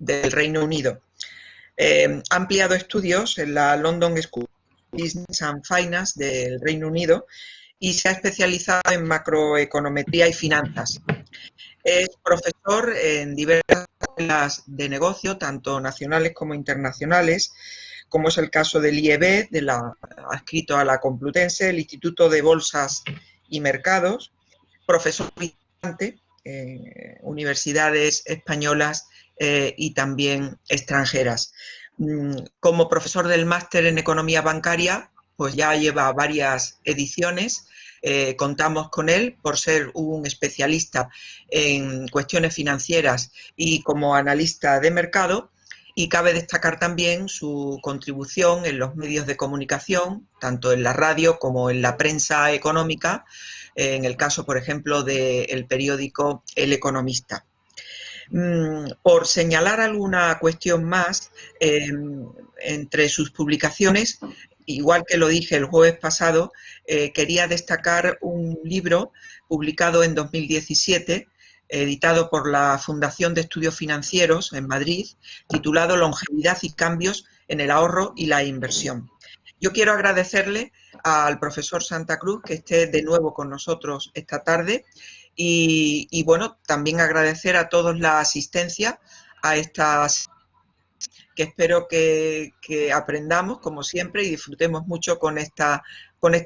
del Reino Unido. Ha ampliado estudios en la London School of Business and Finance del Reino Unido y se ha especializado en macroeconometría y finanzas. Es profesor en diversas escuelas de negocio, tanto nacionales como internacionales, como es el caso del IEB, adscrito a la Complutense, el Instituto de Bolsas y Mercados, profesor visitante en universidades españolas y también extranjeras. Como profesor del máster en Economía Bancaria, pues ya lleva varias ediciones. Contamos con él por ser un especialista en cuestiones financieras y como analista de mercado, y cabe destacar también su contribución en los medios de comunicación, tanto en la radio como en la prensa económica, en el caso, por ejemplo, del periódico El Economista. Por señalar alguna cuestión más, entre sus publicaciones, igual que lo dije el jueves pasado, quería destacar un libro publicado en 2017, editado por la Fundación de Estudios Financieros en Madrid, titulado Longevidad y cambios en el ahorro y la inversión. Yo quiero agradecerle al profesor Santa Cruz que esté de nuevo con nosotros esta tarde y bueno, también agradecer a todos la asistencia a estas, que espero que aprendamos como siempre y disfrutemos mucho con esta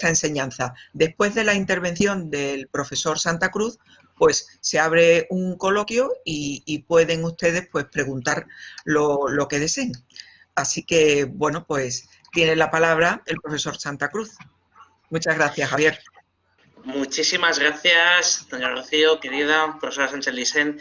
enseñanza. Después de la intervención del profesor Santa Cruz, pues se abre un coloquio y pueden ustedes pues preguntar lo que deseen. Así que, bueno, pues tiene la palabra el profesor Santa Cruz. Muchas gracias, Javier. Muchísimas gracias, doña Rocío, querida profesora Sánchez Licent.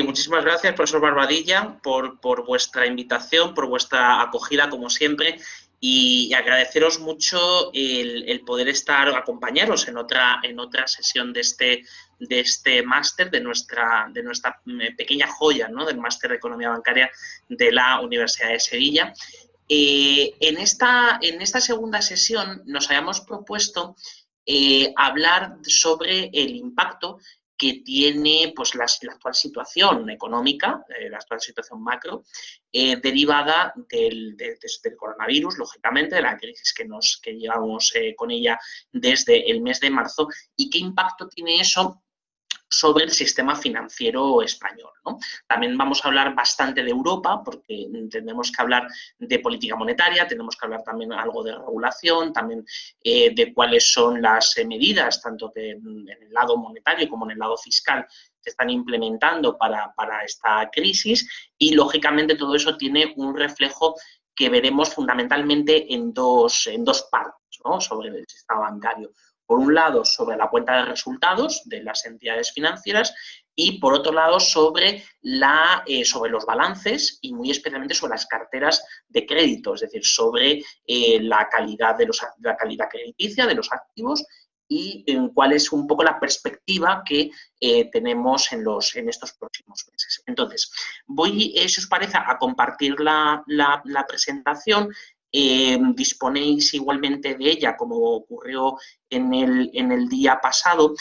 Muchísimas gracias, profesor Barbadilla, por vuestra invitación, por vuestra acogida, como siempre, y agradeceros mucho el poder acompañaros en otra sesión de este máster, de nuestra pequeña joya, ¿no?, del máster de Economía Bancaria de la Universidad de Sevilla. En esta segunda sesión nos habíamos propuesto hablar sobre el impacto que tiene pues, la actual situación económica, la actual situación macro, derivada del coronavirus, lógicamente, de la crisis que llevamos con ella desde el mes de marzo, y qué impacto tiene eso sobre el sistema financiero español, ¿no? También vamos a hablar bastante de Europa, porque tenemos que hablar de política monetaria, tenemos que hablar también algo de regulación, también de cuáles son las medidas, tanto en el lado monetario como en el lado fiscal, se están implementando para esta crisis, y lógicamente todo eso tiene un reflejo que veremos fundamentalmente en dos partes, ¿no?, sobre el sistema bancario. Por un lado, sobre la cuenta de resultados de las entidades financieras y, por otro lado, sobre los balances y, muy especialmente, sobre las carteras de crédito, es decir, sobre la calidad crediticia de los activos y cuál es un poco la perspectiva que tenemos en estos próximos meses. Entonces, voy, si os parece, a compartir la presentación. Disponéis igualmente de ella, como ocurrió en el día pasado.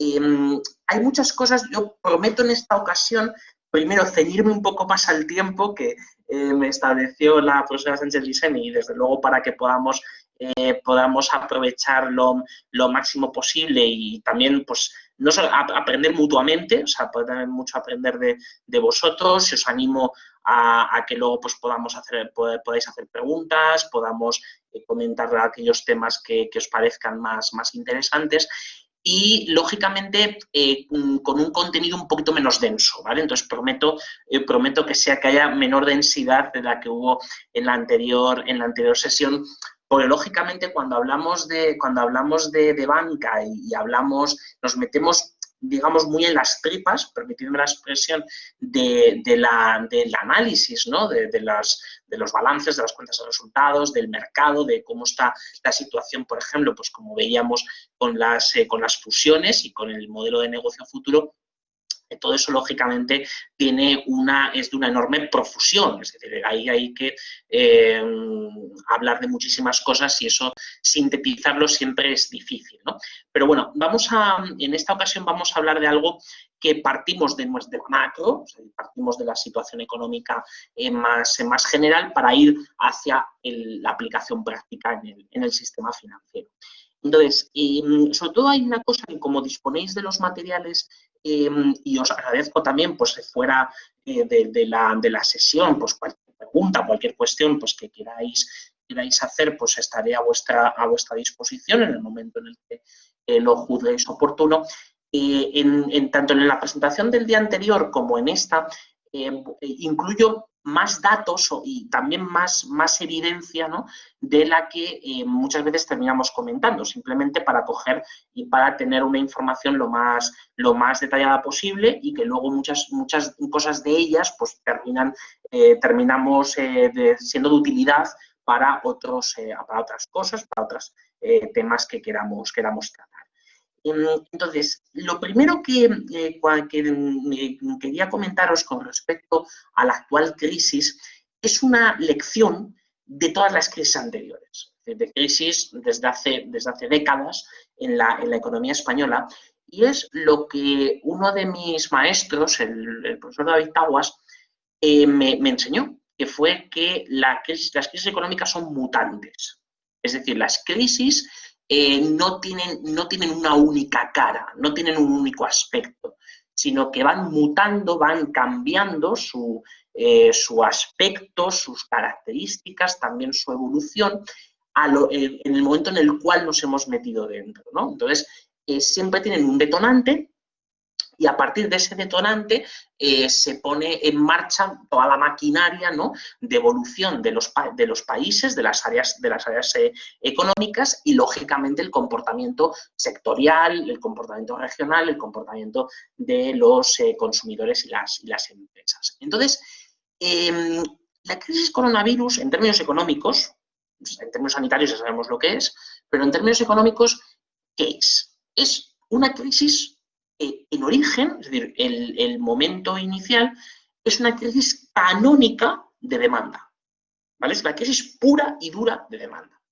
Hay muchas cosas, yo prometo en esta ocasión, primero, ceñirme un poco más al tiempo que me estableció la profesora Sánchez Licent, y desde luego para que podamos aprovecharlo lo máximo posible, y también pues no solo aprender mutuamente, o sea, poder mucho aprender de vosotros. Si os animo a que luego pues podáis hacer preguntas, podamos comentar aquellos temas que os parezcan más interesantes, y, lógicamente, con un contenido un poquito menos denso, ¿vale? Entonces, prometo que haya menor densidad de la que hubo en la anterior sesión, porque, lógicamente, cuando hablamos de banca y nos metemos, digamos, muy en las tripas, permitidme la expresión, del análisis, ¿no?, de los balances, de las cuentas de resultados, del mercado, de cómo está la situación, por ejemplo, pues como veíamos con las fusiones y con el modelo de negocio futuro. Todo eso, lógicamente, es de una enorme profusión. Es decir, ahí hay que hablar de muchísimas cosas y eso, sintetizarlo siempre es difícil, ¿no? Pero bueno, en esta ocasión vamos a hablar de algo que partimos de macro, o sea, partimos de la situación económica más general para ir hacia la aplicación práctica en el sistema financiero. Entonces, sobre todo hay una cosa que, como disponéis de los materiales, y os agradezco también, pues, fuera de la sesión, pues cualquier pregunta, cualquier cuestión pues, que queráis hacer, pues estaré a vuestra disposición en el momento en el que lo juzguéis oportuno. Tanto en la presentación del día anterior como en esta, incluyo más datos y también más evidencia, ¿no?, de la que muchas veces terminamos comentando, simplemente para coger y para tener una información lo más detallada posible y que luego muchas cosas de ellas pues terminamos siendo de utilidad para otras cosas, para otros temas que queramos tratar. Entonces, lo primero que quería comentaros con respecto a la actual crisis es una lección de todas las crisis anteriores, de crisis desde hace décadas en la economía española, y es lo que uno de mis maestros, el profesor David Taguas, me enseñó, que fue que las crisis económicas son mutantes. Es decir, las crisis no tienen una única cara, no tienen un único aspecto, sino que van mutando, van cambiando su aspecto, sus características, también su evolución, en el momento en el cual nos hemos metido dentro, ¿no? Entonces, siempre tienen un detonante, y a partir de ese detonante se pone en marcha toda la maquinaria, ¿no?, de evolución de los países, de las áreas económicas y, lógicamente, el comportamiento sectorial, el comportamiento regional, el comportamiento de los consumidores y las empresas. Entonces, la crisis coronavirus, en términos económicos, en términos sanitarios ya sabemos lo que es, pero en términos económicos, ¿qué es? Es una crisis en origen, es decir, el momento inicial, es una crisis canónica de demanda, ¿vale? Es la crisis pura y dura de demanda.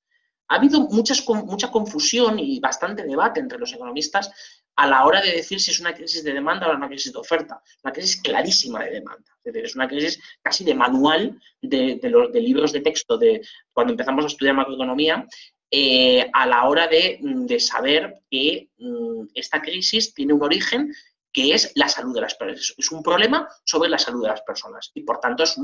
Ha habido mucha confusión y bastante debate entre los economistas a la hora de decir si es una crisis de demanda o una crisis de oferta. Una crisis clarísima de demanda. Es decir, es una crisis casi de manual de libros de texto de cuando empezamos a estudiar macroeconomía, a la hora de saber que esta crisis tiene un origen que es la salud de las personas. Es un problema sobre la salud de las personas y, por tanto, es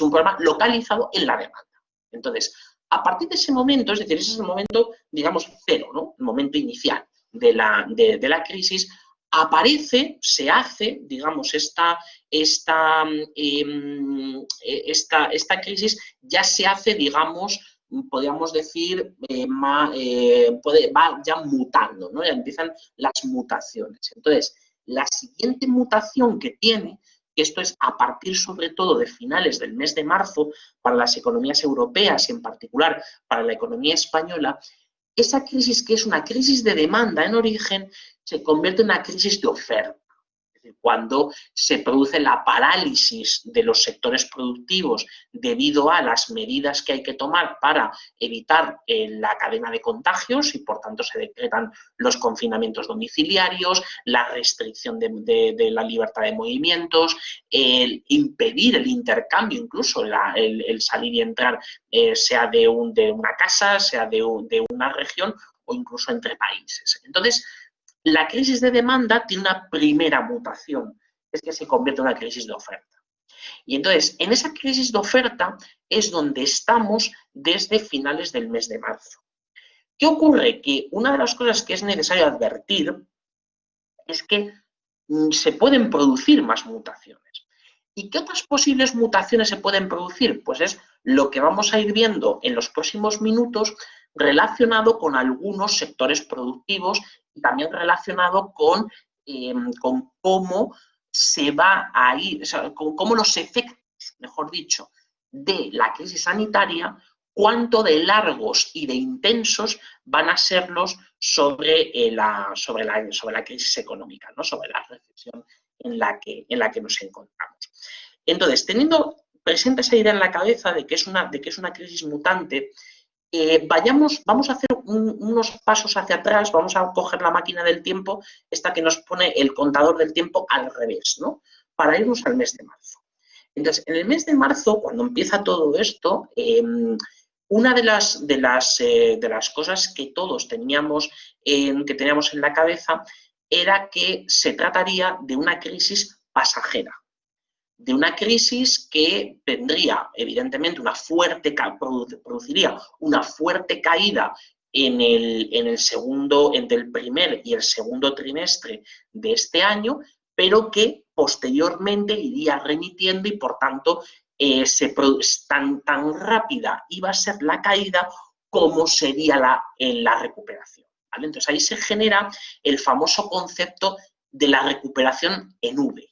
un problema localizado en la demanda. Entonces, a partir de ese momento, es decir, ese es el momento, digamos, cero, ¿no?, el momento inicial de la crisis, se hace, digamos, esta crisis ya se hace, digamos, podríamos decir, va ya mutando, ¿no? Ya empiezan las mutaciones. Entonces, la siguiente mutación que tiene, que esto es a partir sobre todo de finales del mes de marzo para las economías europeas y en particular para la economía española, esa crisis, que es una crisis de demanda en origen, se convierte en una crisis de oferta. Es decir, cuando se produce la parálisis de los sectores productivos debido a las medidas que hay que tomar para evitar la cadena de contagios y, por tanto, se decretan los confinamientos domiciliarios, la restricción de la libertad de movimientos, el impedir el intercambio, incluso el salir y entrar, sea de una casa, sea de una región o incluso entre países. Entonces, la crisis de demanda tiene una primera mutación, es que se convierte en una crisis de oferta. Y entonces, en esa crisis de oferta es donde estamos desde finales del mes de marzo. ¿Qué ocurre? Que una de las cosas que es necesario advertir es que se pueden producir más mutaciones. ¿Y qué otras posibles mutaciones se pueden producir? Pues es lo que vamos a ir viendo en los próximos minutos, relacionado con algunos sectores productivos y también relacionado con cómo se va a ir, o sea, con cómo los efectos, mejor dicho, de la crisis sanitaria, cuánto de largos y de intensos van a serlos sobre la crisis económica, ¿no?, sobre la recesión en la que nos encontramos. Entonces, teniendo presente esa idea en la cabeza de que es una crisis mutante, vamos a hacer unos pasos hacia atrás, vamos a coger la máquina del tiempo, esta que nos pone el contador del tiempo al revés, ¿no? Para irnos al mes de marzo. Entonces, en el mes de marzo, cuando empieza todo esto, una de las cosas que todos teníamos en la cabeza era que se trataría de una crisis pasajera, de una crisis que tendría, evidentemente, produciría una fuerte caída entre el primer y el segundo trimestre de este año, pero que posteriormente iría remitiendo y, por tanto, tan rápida iba a ser la caída como sería la recuperación, ¿vale? Entonces, ahí se genera el famoso concepto de la recuperación en V,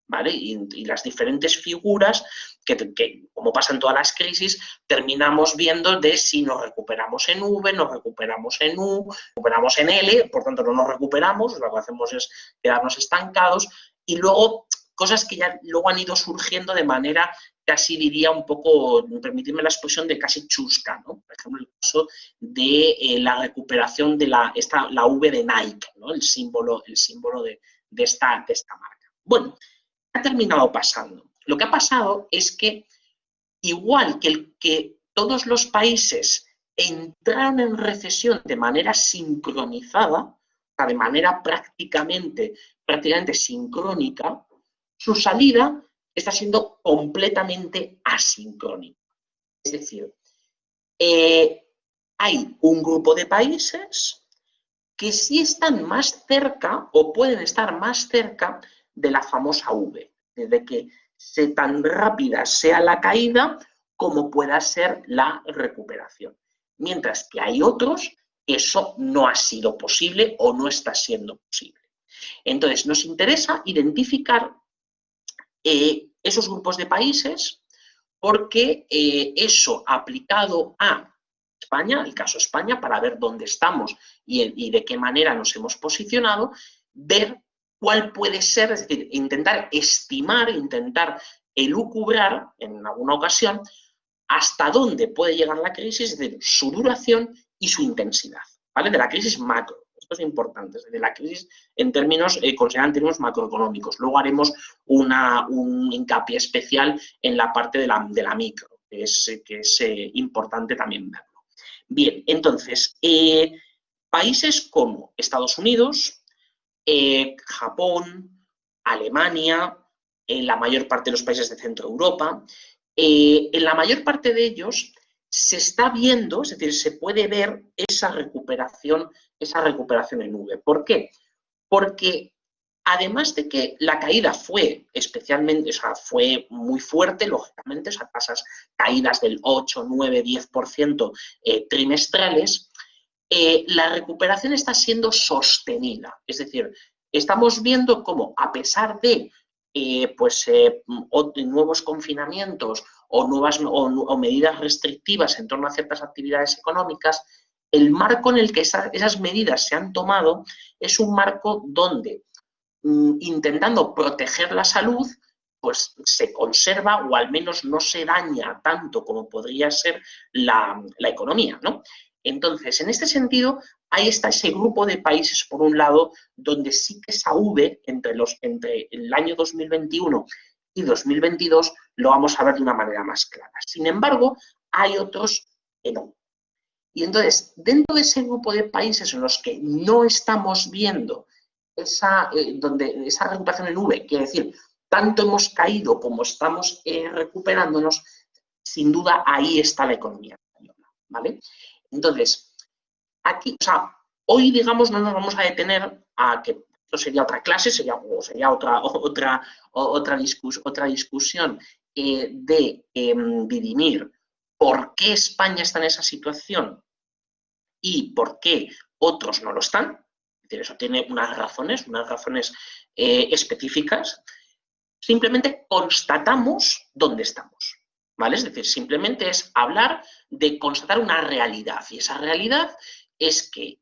¿vale? Y las diferentes figuras que, como pasa en todas las crisis, terminamos viendo de si nos recuperamos en V, nos recuperamos en U, recuperamos en L, por tanto no nos recuperamos, lo que hacemos es quedarnos estancados, y luego cosas que ya luego han ido surgiendo de manera casi, diría, un poco, permitidme la expresión, de casi chusca, ¿no? Por ejemplo, el caso de la recuperación de la V de Nike, ¿no? El símbolo de esta marca. Bueno, ha terminado pasando. Lo que ha pasado es que, igual que todos los países entraron en recesión de manera sincronizada, de manera prácticamente sincrónica, su salida está siendo completamente asincrónica. Es decir, hay un grupo de países que sí están más cerca o pueden estar más cerca de la famosa V, de que tan rápida sea la caída como pueda ser la recuperación. Mientras que hay otros, eso no ha sido posible o no está siendo posible. Entonces, nos interesa identificar esos grupos de países porque eso aplicado a España, el caso España, para ver dónde estamos y de qué manera nos hemos posicionado, ver cuál puede ser, es decir, intentar estimar, intentar elucubrar en alguna ocasión hasta dónde puede llegar la crisis, es decir, su duración y su intensidad, ¿vale? De la crisis macro. Esto es importante, es decir, la crisis en términos, considerada en términos macroeconómicos. Luego haremos un hincapié especial en la parte de la micro, que es importante también verlo. Bien, entonces, países como Estados Unidos, Japón, Alemania, la mayor parte de los países de Centro Europa, en la mayor parte de ellos se está viendo, es decir, se puede ver esa recuperación en V. ¿Por qué? Porque además de que la caída fue fue muy fuerte, lógicamente, tasas caídas del 8, 9, 10% trimestrales, la recuperación está siendo sostenida. Es decir, estamos viendo cómo, a pesar de nuevos confinamientos o medidas restrictivas en torno a ciertas actividades económicas, el marco en el que esas medidas se han tomado es un marco donde, intentando proteger la salud, pues se conserva o al menos no se daña tanto como podría ser la economía, ¿no? Entonces, en este sentido, ahí está ese grupo de países, por un lado, donde sí que esa V entre el año 2021 y 2022 lo vamos a ver de una manera más clara. Sin embargo, hay otros que no. Y entonces, dentro de ese grupo de países en los que no estamos viendo esa recuperación en V, quiere decir, tanto hemos caído como estamos recuperándonos, sin duda ahí está la economía española, ¿vale? Entonces, aquí, hoy, digamos, no nos vamos a detener a que esto sería otra clase, sería otra discusión de dirimir por qué España está en esa situación y por qué otros no lo están. Es decir, eso tiene unas razones específicas. Simplemente constatamos dónde estamos, ¿vale? Es decir, simplemente es hablar de constatar una realidad. Y esa realidad es que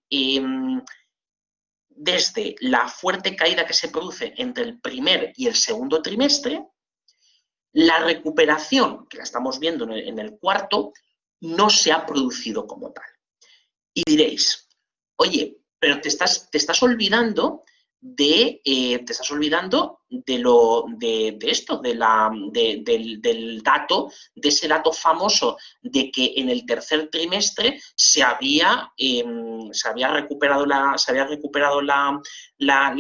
desde la fuerte caída que se produce entre el primer y el segundo trimestre, la recuperación, que la estamos viendo en el cuarto, no se ha producido como tal. Y diréis, oye, pero te estás olvidando de del dato, de ese dato famoso de que en el tercer trimestre se había recuperado la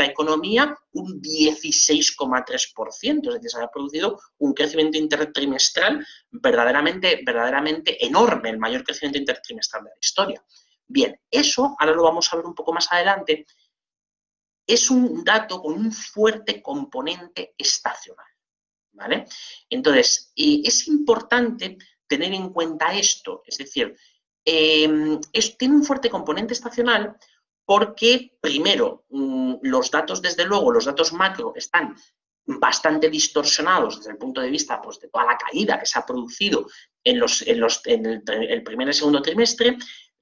economía un 16,3%, es decir, se había producido un crecimiento intertrimestral verdaderamente enorme, el mayor crecimiento intertrimestral de la historia. Bien, eso, ahora lo vamos a ver un poco más adelante, es un dato con un fuerte componente estacional, ¿vale? Entonces, es importante tener en cuenta esto, es decir, tiene un fuerte componente estacional porque, primero, los datos, desde luego, los datos macro están bastante distorsionados desde el punto de vista, pues, de toda la caída que se ha producido en el primer y segundo trimestre.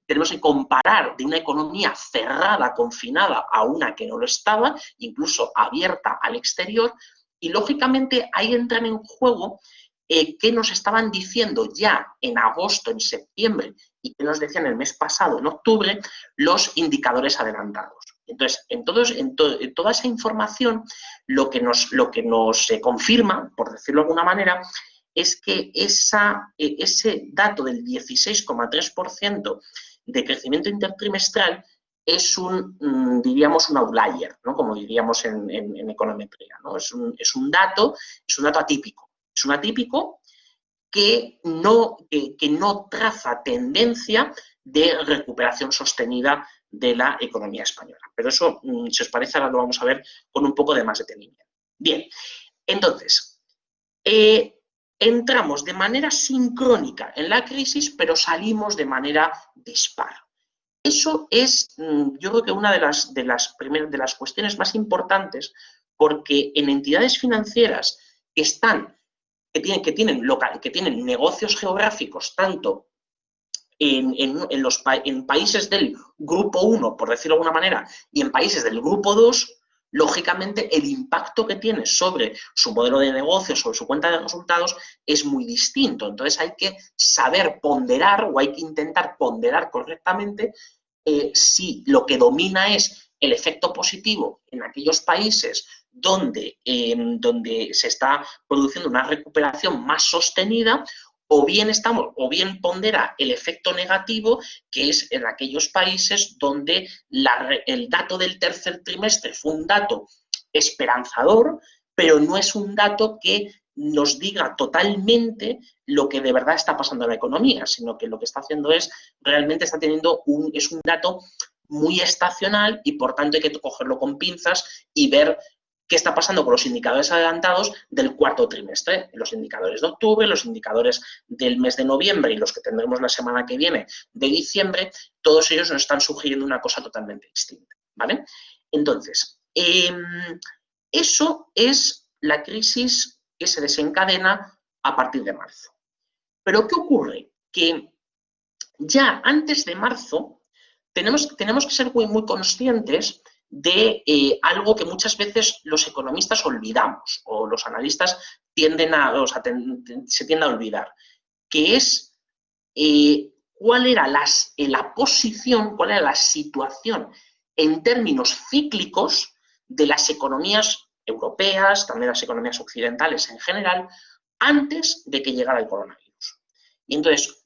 Tenemos que comparar de una economía cerrada, confinada, a una que no lo estaba, incluso abierta al exterior, y lógicamente ahí entran en juego qué nos estaban diciendo ya en agosto, en septiembre, y qué nos decían el mes pasado, en octubre, los indicadores adelantados. Entonces, en toda esa información, lo que nos confirma, por decirlo de alguna manera, es que ese dato del 16,3% de crecimiento intertrimestral es diríamos, un outlier, ¿no? Como diríamos en econometría, ¿no? Es un dato atípico. Es un atípico que no traza tendencia de recuperación sostenida de la economía española. Pero eso, si os parece, ahora lo vamos a ver con un poco de más detenimiento. Bien, entonces, entramos de manera sincrónica en la crisis, pero salimos de manera dispar. Eso es, yo creo que una de las cuestiones más importantes, porque en entidades financieras que tienen negocios geográficos tanto en países del grupo 1, por decirlo de alguna manera, y en países del grupo 2, lógicamente el impacto que tiene sobre su modelo de negocio, sobre su cuenta de resultados, es muy distinto. Entonces hay que saber ponderar o hay que intentar ponderar correctamente si lo que domina es el efecto positivo en aquellos países donde se está produciendo una recuperación más sostenida, o bien pondera el efecto negativo, que es en aquellos países donde el dato del tercer trimestre fue un dato esperanzador, pero no es un dato que nos diga totalmente lo que de verdad está pasando en la economía, sino que lo que está haciendo realmente está teniendo un dato muy estacional y por tanto hay que cogerlo con pinzas y ver qué está pasando con los indicadores adelantados del cuarto trimestre, los indicadores de octubre, los indicadores del mes de noviembre y los que tendremos la semana que viene de diciembre. Todos ellos nos están sugiriendo una cosa totalmente distinta, ¿vale? Entonces, eso es la crisis que se desencadena a partir de marzo. Pero ¿qué ocurre? Que ya antes de marzo tenemos que ser muy conscientes de algo que muchas veces los economistas olvidamos o los analistas se tienden a olvidar, que es cuál era la posición, cuál era la situación en términos cíclicos de las economías europeas, también las economías occidentales en general, antes de que llegara el coronavirus. Y entonces,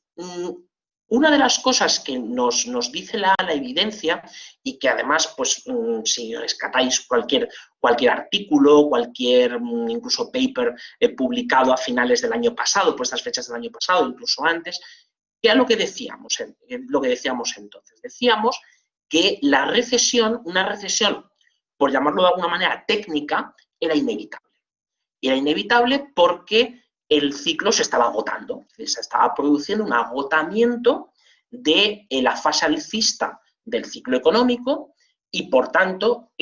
una de las cosas que nos dice la evidencia, y que además, pues, si rescatáis cualquier artículo, cualquier incluso paper publicado a finales del año pasado, por estas fechas del año pasado, incluso antes, que era lo que decíamos entonces. Decíamos que una recesión, por llamarlo de alguna manera técnica, era inevitable. Y era inevitable porque el ciclo se estaba agotando, se estaba produciendo un agotamiento de la fase alcista del ciclo económico y, por tanto,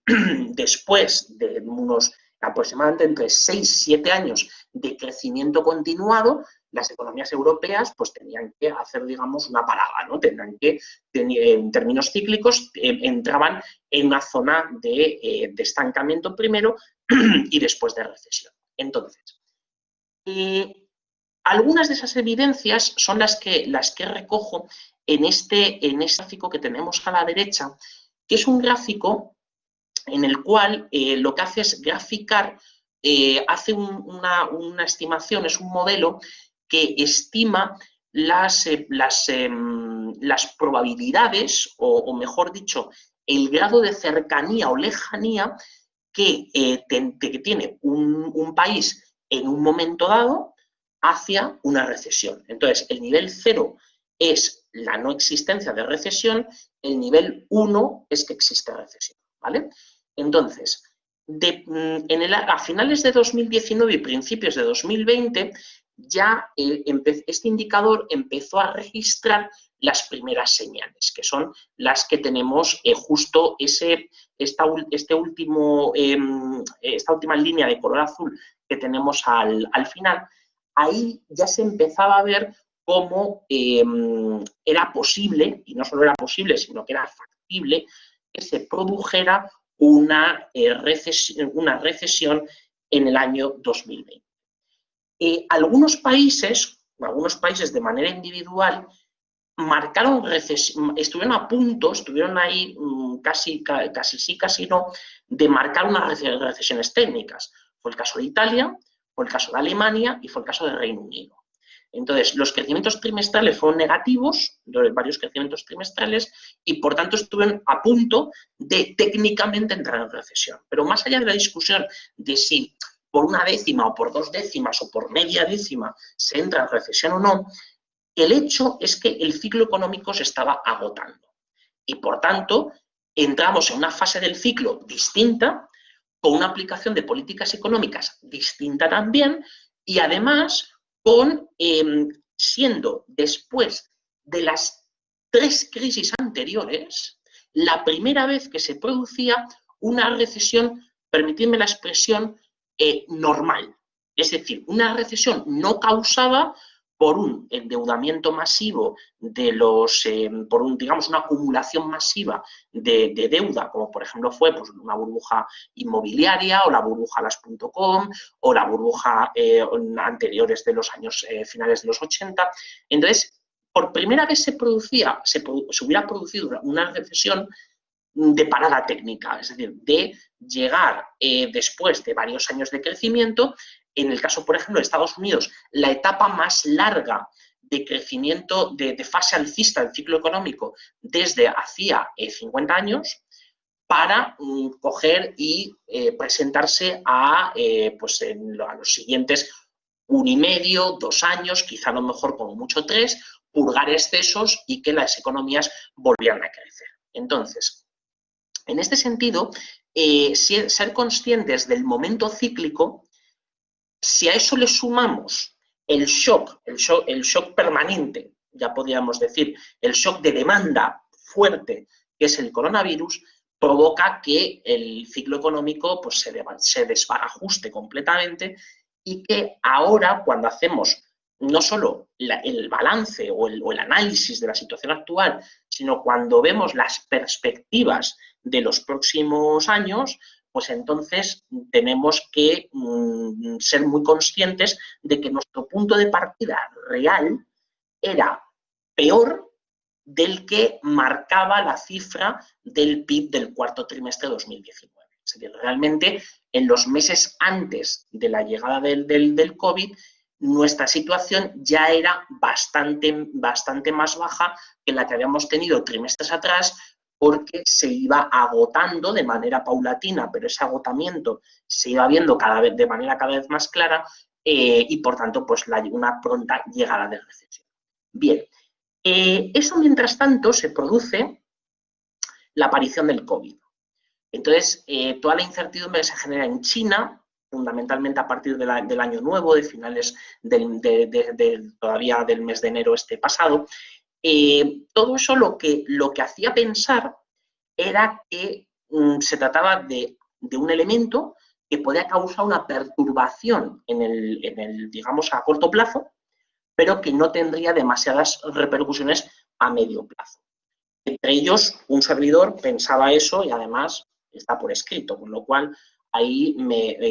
después de unos aproximadamente entre 6 y 7 años de crecimiento continuado, las economías europeas pues tenían que hacer, digamos, una parada, ¿no? Tendrían que, en términos cíclicos, entraban en una zona de estancamiento primero y después de recesión. Entonces, algunas de esas evidencias son las que recojo en este gráfico que tenemos a la derecha, que es un gráfico en el cual lo que hace es graficar, hace una estimación, es un modelo que estima las probabilidades, o mejor dicho, el grado de cercanía o lejanía que tiene un país en un momento dado hacia una recesión. Entonces, el nivel 0 es la no existencia de recesión, el nivel 1 es que existe recesión, ¿vale? Entonces, a finales de 2019 y principios de 2020, ya este indicador empezó a registrar las primeras señales, que son las que tenemos justo esta última línea de color azul que tenemos al final. Ahí ya se empezaba a ver cómo era posible, y no solo era posible, sino que era factible, que se produjera una recesión en el año 2020. Algunos países de manera individual, marcaron recesión, estuvieron a punto, estuvieron ahí casi sí, casi no, de marcar unas recesiones técnicas. Fue el caso de Italia, fue el caso de Alemania y fue el caso de Reino Unido. Entonces, los crecimientos trimestrales fueron negativos, varios crecimientos trimestrales, y por tanto estuvieron a punto de técnicamente entrar en recesión. Pero más allá de la discusión de si por una décima o por 2 décimas o por media décima se entra en recesión o no, el hecho es que el ciclo económico se estaba agotando. Y por tanto, entramos en una fase del ciclo distinta, con una aplicación de políticas económicas distinta también, y además siendo después de las 3 crisis anteriores, la primera vez que se producía una recesión, permitidme la expresión, normal. Es decir, una recesión no causada por un endeudamiento masivo digamos, una acumulación masiva de deuda, como por ejemplo fue pues, una burbuja inmobiliaria o la burbuja las.com o la burbuja anteriores de los años finales de los 80. Entonces, por primera vez se hubiera producido una recesión de parada técnica, es decir, de llegar después de varios años de crecimiento. En el caso, por ejemplo, de Estados Unidos, la etapa más larga de crecimiento, de fase alcista del ciclo económico desde hacía 50 años, para coger y presentarse a los siguientes 1,5, 2 años, quizá a lo mejor como mucho 3, purgar excesos y que las economías volvieran a crecer. Entonces, en este sentido, ser conscientes del momento cíclico, si a eso le sumamos el shock permanente, ya podríamos decir, el shock de demanda fuerte, que es el coronavirus, provoca que el ciclo económico pues, se desbarajuste completamente y que ahora, cuando hacemos no solo el balance o el análisis de la situación actual, sino cuando vemos las perspectivas de los próximos años, pues entonces tenemos que ser muy conscientes de que nuestro punto de partida real era peor del que marcaba la cifra del PIB del cuarto trimestre de 2019. Es decir, realmente en los meses antes de la llegada del COVID, nuestra situación ya era bastante más baja que la que habíamos tenido trimestres atrás, porque se iba agotando de manera paulatina, pero ese agotamiento se iba viendo de manera cada vez más clara y, por tanto, pues una pronta llegada de recesión. Bien, eso mientras tanto se produce la aparición del COVID. Entonces, toda la incertidumbre se genera en China, fundamentalmente a partir del año nuevo, de finales todavía del mes de enero pasado. Todo eso lo que hacía pensar era que se trataba de un elemento que podía causar una perturbación digamos, a corto plazo, pero que no tendría demasiadas repercusiones a medio plazo. Entre ellos, un servidor pensaba eso y además está por escrito, con lo cual ahí,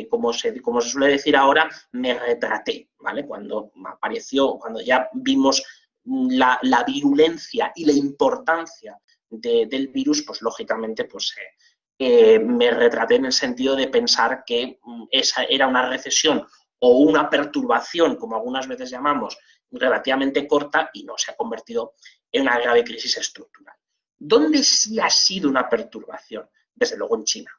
como se suele decir ahora, me retraté, ¿vale? Cuando apareció, cuando ya vimos la virulencia y la importancia del virus, pues lógicamente pues, me retraté en el sentido de pensar que esa era una recesión o una perturbación, como algunas veces llamamos, relativamente corta y no se ha convertido en una grave crisis estructural. ¿Dónde sí ha sido una perturbación? Desde luego en China.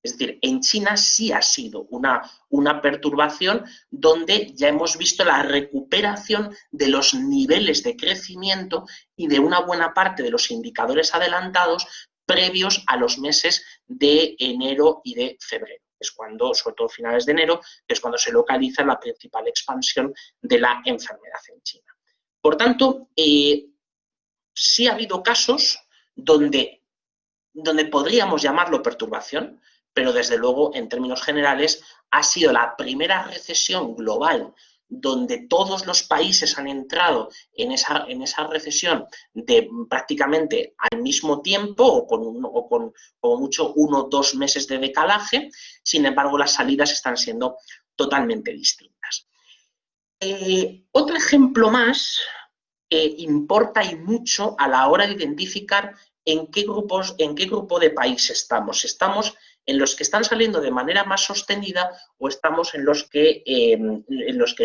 Es decir, en China sí ha sido una perturbación donde ya hemos visto la recuperación de los niveles de crecimiento y de una buena parte de los indicadores adelantados previos a los meses de enero y de febrero. Es cuando, sobre todo finales de enero, que es cuando se localiza la principal expansión de la enfermedad en China. Por tanto, sí ha habido casos donde podríamos llamarlo perturbación, pero desde luego, en términos generales, ha sido la primera recesión global donde todos los países han entrado en esa recesión de prácticamente al mismo tiempo o con como mucho 1 o 2 meses de decalaje. Sin embargo, las salidas están siendo totalmente distintas. Otro ejemplo más importa y mucho a la hora de identificar en qué grupo de país estamos. ¿Estamos en los que están saliendo de manera más sostenida o estamos en los que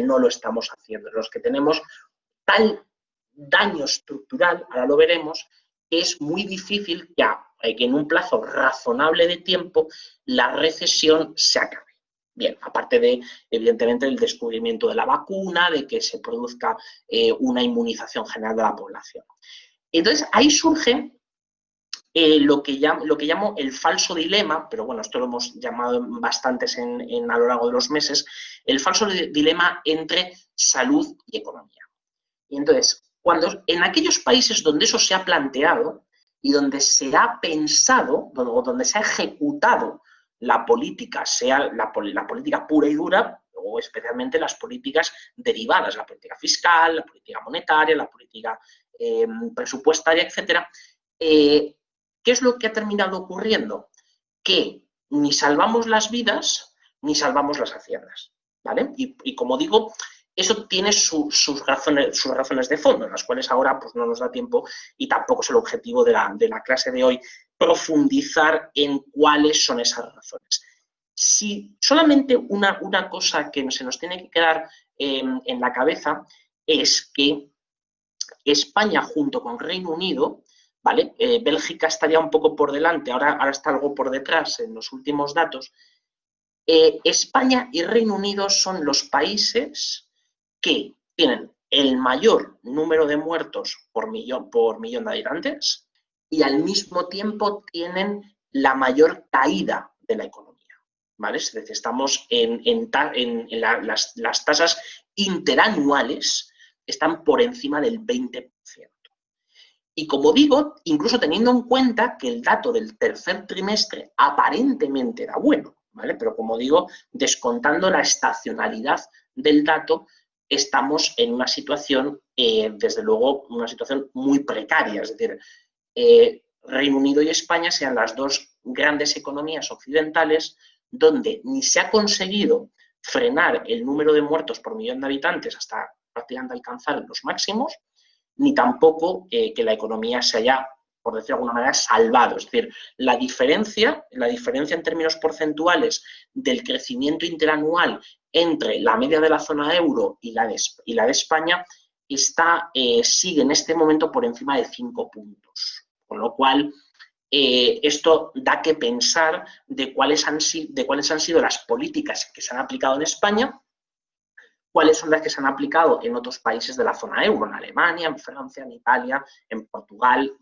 no lo estamos haciendo, en los que tenemos tal daño estructural, ahora lo veremos, que es muy difícil que en un plazo razonable de tiempo la recesión se acabe? Bien, aparte de, evidentemente, el descubrimiento de la vacuna, de que se produzca una inmunización general de la población. Entonces, ahí surge lo que llamo el falso dilema, pero bueno, esto lo hemos llamado bastantes a lo largo de los meses, el falso dilema entre salud y economía. Y entonces, en aquellos países donde eso se ha planteado y donde se ha pensado, o donde se ha ejecutado la política, sea la política pura y dura, o especialmente las políticas derivadas, la política fiscal, la política monetaria, la política presupuestaria, etcétera, ¿qué es lo que ha terminado ocurriendo? Que ni salvamos las vidas ni salvamos las haciendas, ¿vale? Y como digo, eso tiene sus razones de fondo, en las cuales ahora pues, no nos da tiempo y tampoco es el objetivo de la clase de hoy profundizar en cuáles son esas razones. Si solamente una cosa que se nos tiene que quedar en la cabeza es que España junto con Reino Unido, ¿vale? Bélgica estaría un poco por delante, ahora está algo por detrás en los últimos datos. España y Reino Unido son los países que tienen el mayor número de muertos por millón de habitantes y al mismo tiempo tienen la mayor caída de la economía, ¿vale? Es decir, estamos las tasas interanuales están por encima del 20%. Y como digo, incluso teniendo en cuenta que el dato del tercer trimestre aparentemente era bueno, ¿vale? Pero como digo, descontando la estacionalidad del dato, estamos en una situación, desde luego, una situación muy precaria. Es decir, Reino Unido y España sean las dos grandes economías occidentales donde ni se ha conseguido frenar el número de muertos por millón de habitantes hasta prácticamente alcanzar los máximos, ni tampoco que la economía se haya, por decirlo de alguna manera, salvado. Es decir, la diferencia en términos porcentuales del crecimiento interanual entre la media de la zona euro y la de España sigue en este momento por encima de 5 puntos. Con lo cual, esto da que pensar de cuáles han sido las políticas que se han aplicado en España, cuáles son las que se han aplicado en otros países de la zona euro, en Alemania, en Francia, en Italia, en Portugal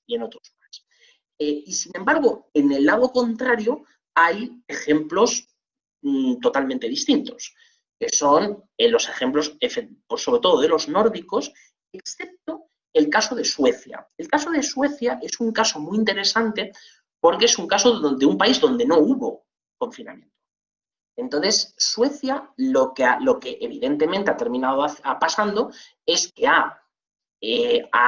y en otros más. Y sin embargo, en el lado contrario hay ejemplos totalmente distintos, que son los ejemplos, sobre todo de los nórdicos, excepto el caso de Suecia. El caso de Suecia es un caso muy interesante porque es un caso de un país donde no hubo confinamiento. Entonces, Suecia lo que evidentemente ha terminado pasando es que ha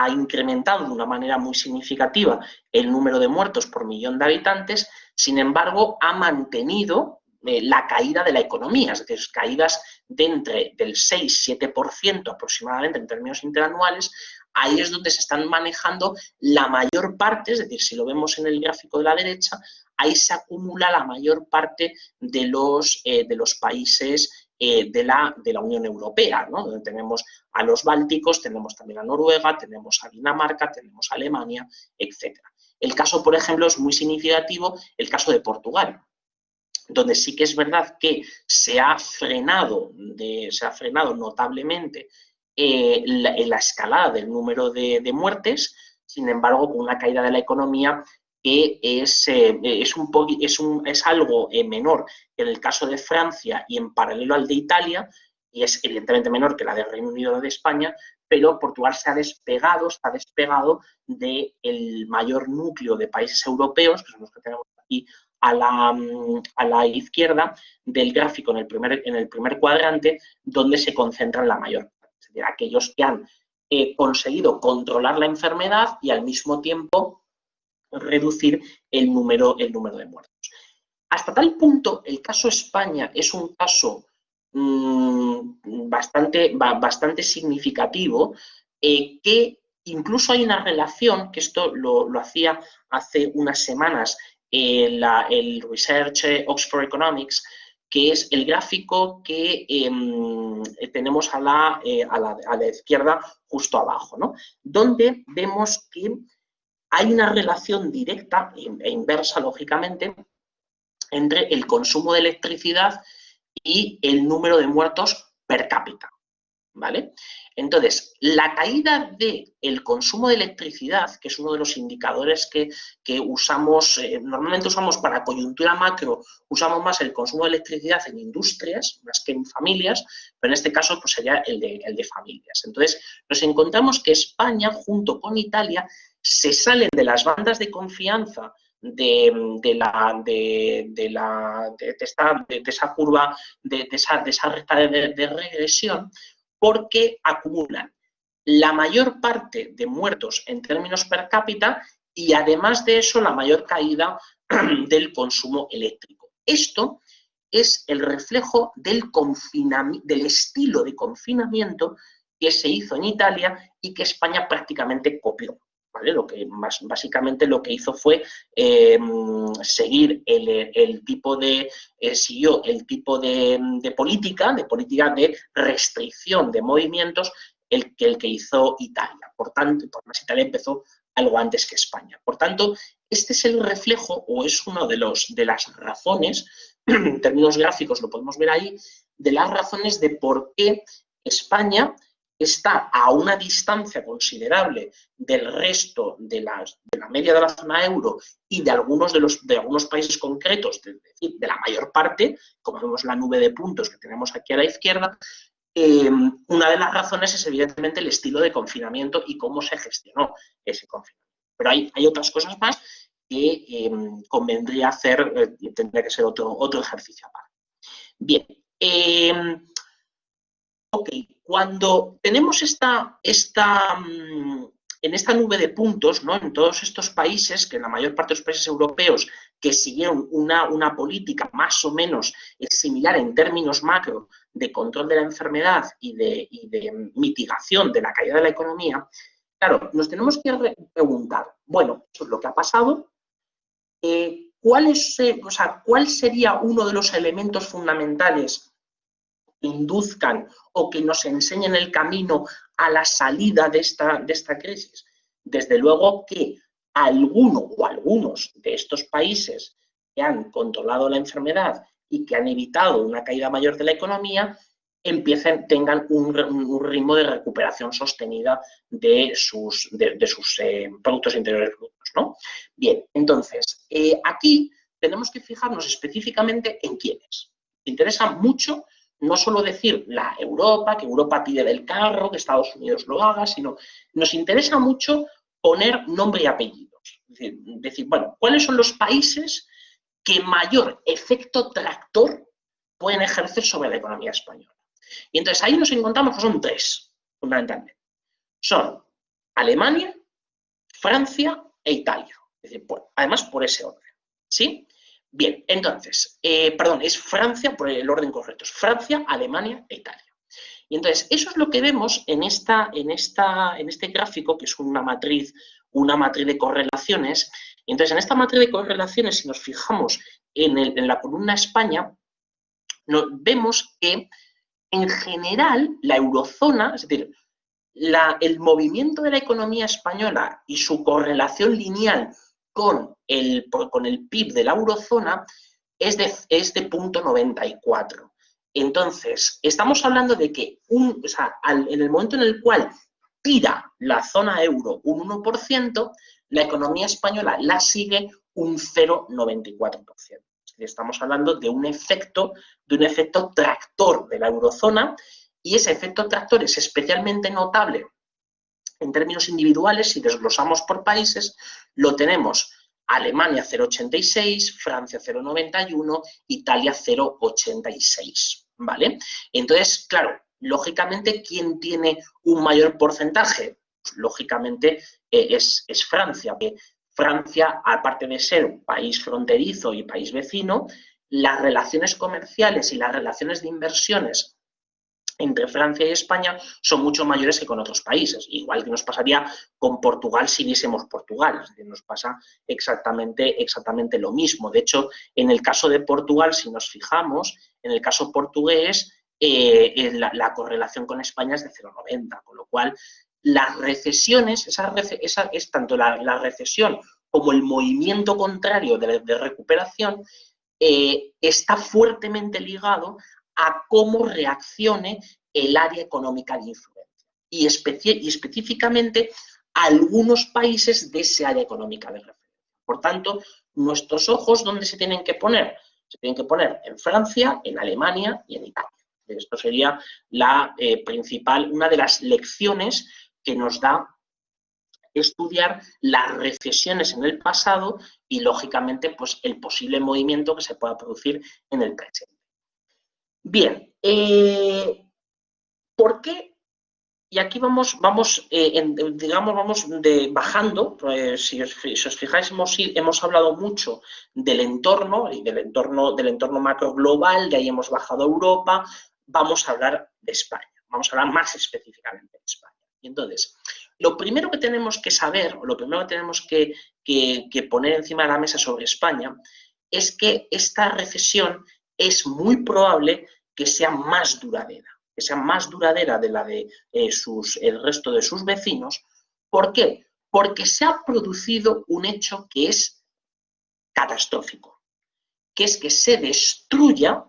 incrementado de una manera muy significativa el número de muertos por millón de habitantes, sin embargo, ha mantenido la caída de la economía, es decir, caídas del 6-7% aproximadamente en términos interanuales. Ahí es donde se están manejando la mayor parte, es decir, si lo vemos en el gráfico de la derecha, ahí se acumula la mayor parte de los países de la Unión Europea, ¿no? Donde tenemos a los bálticos, tenemos también a Noruega, tenemos a Dinamarca, tenemos a Alemania, etc. El caso, por ejemplo, es muy significativo, el caso de Portugal, donde sí que es verdad que se ha frenado notablemente la escalada del número de muertes, sin embargo, con una caída de la economía que es algo menor que en el caso de Francia y en paralelo al de Italia, y es evidentemente menor que la del Reino Unido o de España, pero Portugal está despegado del mayor núcleo de países europeos, que son los que tenemos aquí a la izquierda del gráfico en el primer cuadrante, donde se concentran la mayor parte, es decir, aquellos que han conseguido controlar la enfermedad y al mismo tiempo reducir el número de muertos. Hasta tal punto, el caso España es un caso bastante significativo, que incluso hay una relación, que esto lo hacía hace unas semanas el Research Oxford Economics, que es el gráfico que tenemos a la izquierda justo abajo, ¿no? Donde vemos que hay una relación directa e inversa, lógicamente, entre el consumo de electricidad y el número de muertos per cápita, ¿vale? Entonces, la caída del consumo de electricidad, que es uno de los indicadores que usamos, normalmente usamos para coyuntura macro, usamos más el consumo de electricidad en industrias, más que en familias, pero en este caso pues sería el de familias. Entonces, nos encontramos que España, junto con Italia, se salen de las bandas de confianza de esa curva, de esa recta de regresión, porque acumulan la mayor parte de muertos en términos per cápita y además de eso la mayor caída del consumo eléctrico. Esto es el reflejo del estilo de confinamiento que se hizo en Italia y que España prácticamente copió. ¿Vale? Básicamente lo que hizo fue seguir siguió el tipo de política de restricción de movimientos el que hizo Italia. Por tanto, Italia empezó algo antes que España. Por tanto, este es el reflejo, o es una de las razones, en términos gráficos lo podemos ver ahí, de las razones de por qué España está a una distancia considerable del resto de la media de la zona euro y de algunos países concretos, es decir, de la mayor parte, como vemos la nube de puntos que tenemos aquí a la izquierda. Una de las razones es evidentemente el estilo de confinamiento y cómo se gestionó ese confinamiento. Pero hay otras cosas más que convendría hacer, tendría que ser otro ejercicio aparte. Bien, ok, cuando tenemos en esta nube de puntos, ¿no? En todos estos países, que en la mayor parte de los países europeos que siguieron una política más o menos similar en términos macro de control de la enfermedad y de mitigación de la caída de la economía, claro, nos tenemos que preguntar, bueno, eso es lo que ha pasado, ¿cuál sería uno de los elementos fundamentales que induzcan o que nos enseñen el camino a la salida de esta crisis? Desde luego que algunos de estos países que han controlado la enfermedad y que han evitado una caída mayor de la economía, tengan un ritmo de recuperación sostenida de sus productos interiores brutos, ¿no? Bien, entonces, aquí tenemos que fijarnos específicamente en quiénes. Me interesa mucho no solo decir que Europa tire del carro, que Estados Unidos lo haga, sino nos interesa mucho poner nombre y apellidos. Decir, bueno, ¿cuáles son los países que mayor efecto tractor pueden ejercer sobre la economía española. Y entonces ahí nos encontramos que son tres, fundamentalmente. Son Alemania, Francia e Italia. Es decir, además por ese orden. ¿Sí? Bien, entonces, perdón, es Francia por el orden correcto. Es Francia, Alemania e Italia. Y entonces, eso es lo que vemos en este gráfico, que es una matriz de correlaciones. Y entonces, en esta matriz de correlaciones, si nos fijamos en la columna España, vemos que, en general, la eurozona, es decir, el movimiento de la economía española y su correlación lineal con el PIB de la eurozona es de 0,94. Entonces, estamos hablando de que en el momento en el cual tira la zona euro un 1%, la economía española la sigue un 0,94%. Estamos hablando de un efecto tractor de la eurozona, y ese efecto tractor es especialmente notable en términos individuales. Si desglosamos por países, lo tenemos Alemania 0,86, Francia 0,91, Italia 0,86, ¿vale? Entonces, claro, lógicamente, ¿quién tiene un mayor porcentaje? Pues, lógicamente, es Francia, porque Francia, aparte de ser un país fronterizo y país vecino, las relaciones comerciales y las relaciones de inversiones entre Francia y España son mucho mayores que con otros países, igual que nos pasaría con Portugal si viésemos Portugal, es decir, nos pasa exactamente lo mismo. De hecho, en el caso de Portugal, si nos fijamos, en el caso portugués, la correlación con España es de 0,90, con lo cual las recesiones, es tanto la recesión como el movimiento contrario de recuperación, está fuertemente ligado a cómo reaccione el área económica de influencia y específicamente algunos países de ese área económica de referencia. Por tanto, nuestros ojos, ¿dónde se tienen que poner? Se tienen que poner en Francia, en Alemania y en Italia. Esto sería una de las lecciones que nos da estudiar las recesiones en el pasado y, lógicamente, pues el posible movimiento que se pueda producir en el presente. Bien, ¿por qué? Y aquí vamos bajando. Si os fijáis, hemos hablado mucho del entorno y del entorno macro global, de ahí hemos bajado a Europa. Vamos a hablar de España, vamos a hablar más específicamente de España. Y entonces, lo primero que tenemos que saber, o lo primero que tenemos que poner encima de la mesa sobre España, es que esta recesión es muy probable que sea más duradera de la de el resto de sus vecinos. ¿Por qué? Porque se ha producido un hecho que es catastrófico, que es que se destruya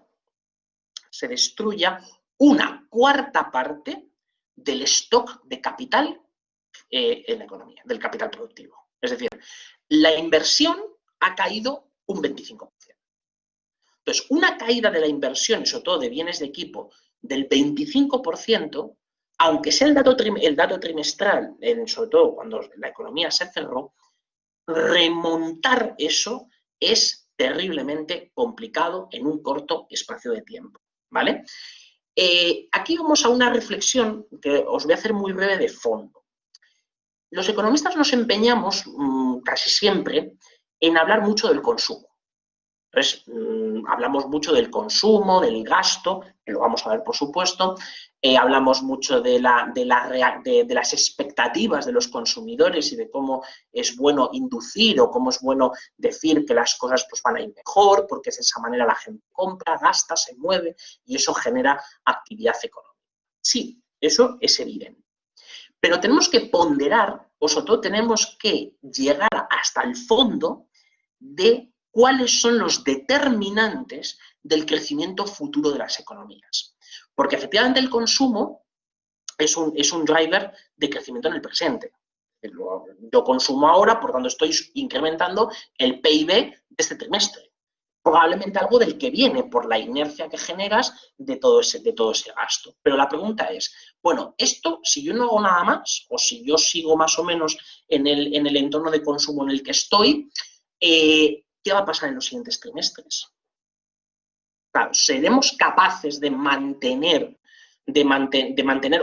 una cuarta parte del stock de capital en la economía, del capital productivo. Es decir, la inversión ha caído un 25%. Entonces, una caída de la inversión, y sobre todo de bienes de equipo, del 25%, aunque sea el dato trimestral, sobre todo cuando la economía se cerró, remontar eso es terriblemente complicado en un corto espacio de tiempo, ¿vale? Aquí vamos a una reflexión que os voy a hacer muy breve de fondo. Los economistas nos empeñamos casi siempre en hablar mucho del consumo. Entonces, hablamos mucho del consumo, del gasto, que lo vamos a ver, por supuesto. Hablamos mucho de las expectativas de los consumidores y de cómo es bueno inducir o cómo es bueno decir que las cosas pues, van a ir mejor, porque de esa manera la gente compra, gasta, se mueve y eso genera actividad económica. Sí, eso es evidente. Pero tenemos que ponderar, o sobre todo tenemos que llegar hasta el fondo de cuáles son los determinantes del crecimiento futuro de las economías. Porque efectivamente el consumo es un driver de crecimiento en el presente. Yo consumo ahora, por tanto estoy incrementando el PIB de este trimestre. Probablemente algo del que viene por la inercia que generas de todo ese gasto. Pero la pregunta es, bueno, esto, si yo no hago nada más, o si yo sigo más o menos en el entorno de consumo en el que estoy, ¿qué va a pasar en los siguientes trimestres? sea, seremos capaces de mantener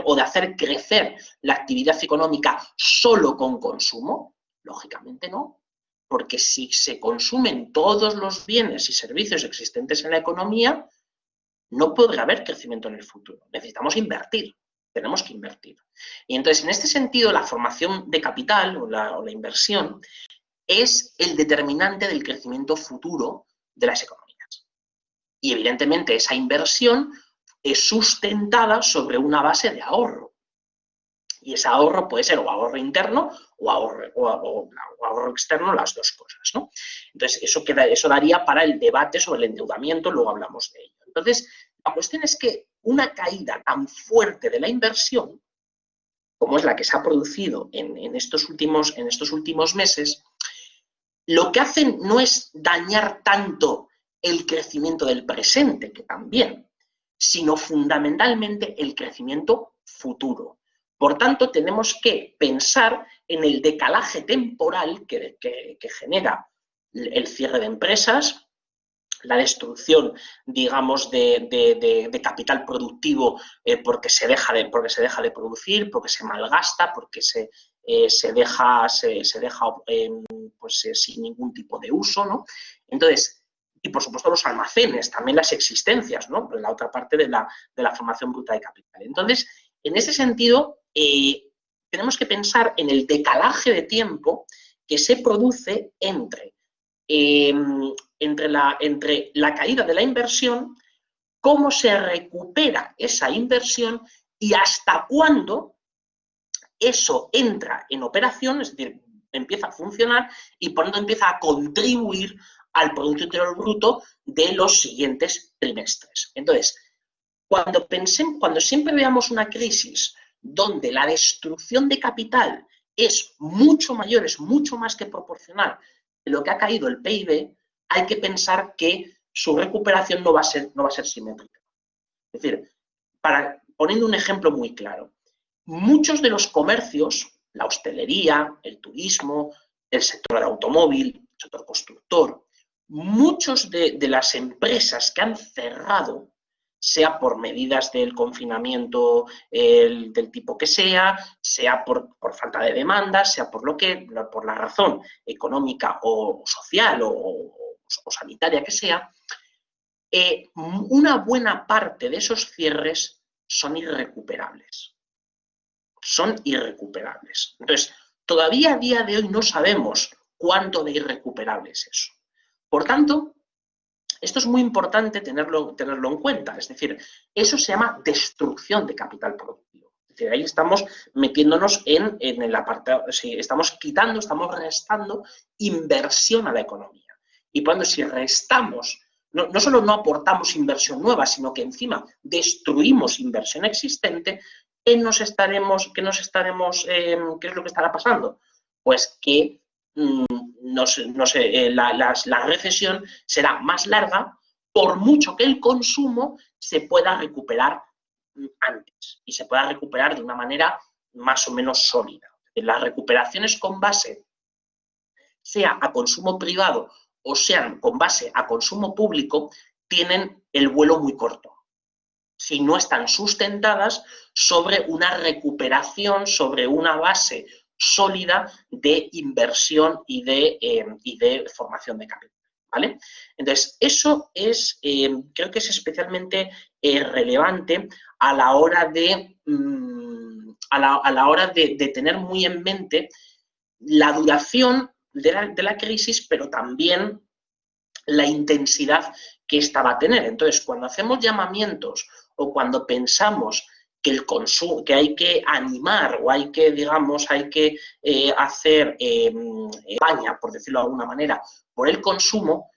o de hacer crecer la actividad económica solo con consumo. Lógicamente no, porque si se consumen todos los bienes y servicios existentes en la economía, no podrá haber crecimiento en el futuro. Necesitamos invertir, tenemos que invertir. Y entonces, en este sentido, la formación de capital o la inversión es el determinante del crecimiento futuro de las economías. Y evidentemente esa inversión es sustentada sobre una base de ahorro. Y ese ahorro puede ser o ahorro interno o ahorro externo, las dos cosas, ¿no? Entonces, eso daría para el debate sobre el endeudamiento, luego hablamos de ello. Entonces, la cuestión es que una caída tan fuerte de la inversión, como es la que se ha producido en estos últimos meses, lo que hacen no es dañar tanto el crecimiento del presente, que también, sino fundamentalmente el crecimiento futuro. Por tanto, tenemos que pensar en el decalaje temporal que genera el cierre de empresas, la destrucción, digamos, de capital productivo porque se deja de producir, porque se malgasta, porque se deja pues, sin ningún tipo de uso, ¿no? Entonces, y por supuesto los almacenes, también las existencias, ¿no? La otra parte de la formación bruta de capital. Entonces, en ese sentido, tenemos que pensar en el decalaje de tiempo que se produce entre la caída de la inversión, cómo se recupera esa inversión y hasta cuándo eso entra en operación, es decir, empieza a funcionar y por tanto empieza a contribuir al Producto Interior Bruto de los siguientes trimestres. Entonces, cuando siempre veamos una crisis donde la destrucción de capital es mucho mayor, es mucho más que proporcional de lo que ha caído el PIB, hay que pensar que su recuperación no va a ser simétrica. Es decir, poniendo un ejemplo muy claro, muchos de los comercios, la hostelería, el turismo, el sector del automóvil, el sector constructor, muchos de las empresas que han cerrado, sea por medidas del confinamiento del tipo que sea por falta de demanda, sea por la razón económica o social o sanitaria que sea, una buena parte de esos cierres son irrecuperables. Son irrecuperables. Entonces, todavía a día de hoy no sabemos cuánto de irrecuperable es eso. Por tanto, esto es muy importante tenerlo en cuenta. Es decir, eso se llama destrucción de capital productivo. Es decir, ahí estamos metiéndonos en el apartado, estamos quitando, estamos restando inversión a la economía. Y cuando si restamos, no solo no aportamos inversión nueva, sino que encima destruimos inversión existente, ¿qué es lo que estará pasando? Pues que la recesión será más larga, por mucho que el consumo se pueda recuperar antes y se pueda recuperar de una manera más o menos sólida. Las recuperaciones con base sea a consumo privado o sean con base a consumo público tienen el vuelo muy corto, si no están sustentadas sobre una recuperación, sobre una base sólida de inversión y de formación de capital, ¿vale? Entonces, eso creo que es especialmente relevante a la hora de tener muy en mente la duración de la crisis, pero también la intensidad que esta va a tener. Entonces, cuando hacemos llamamientos o cuando pensamos que el consumo, que hay que animar o hay que hacer campaña, por decirlo de alguna manera, por el consumo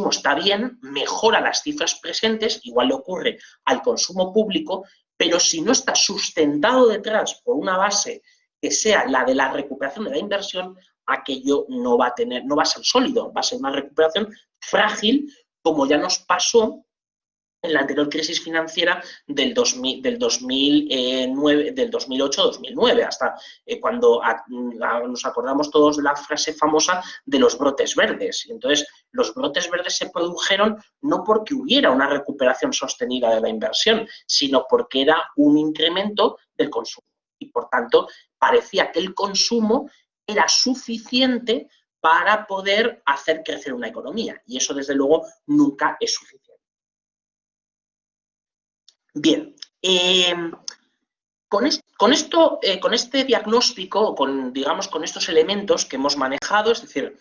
está bien, mejora las cifras presentes, igual le ocurre al consumo público, pero si no está sustentado detrás por una base que sea la de la recuperación de la inversión, aquello no va a ser sólido, va a ser una recuperación frágil, como ya nos pasó en la anterior crisis financiera del 2008-2009, hasta cuando nos acordamos todos de la frase famosa de los brotes verdes. Y entonces, los brotes verdes se produjeron no porque hubiera una recuperación sostenida de la inversión, sino porque era un incremento del consumo. Y, por tanto, parecía que el consumo era suficiente para poder hacer crecer una economía. Y eso, desde luego, nunca es suficiente. Bien, con este diagnóstico, digamos, con estos elementos que hemos manejado, es decir,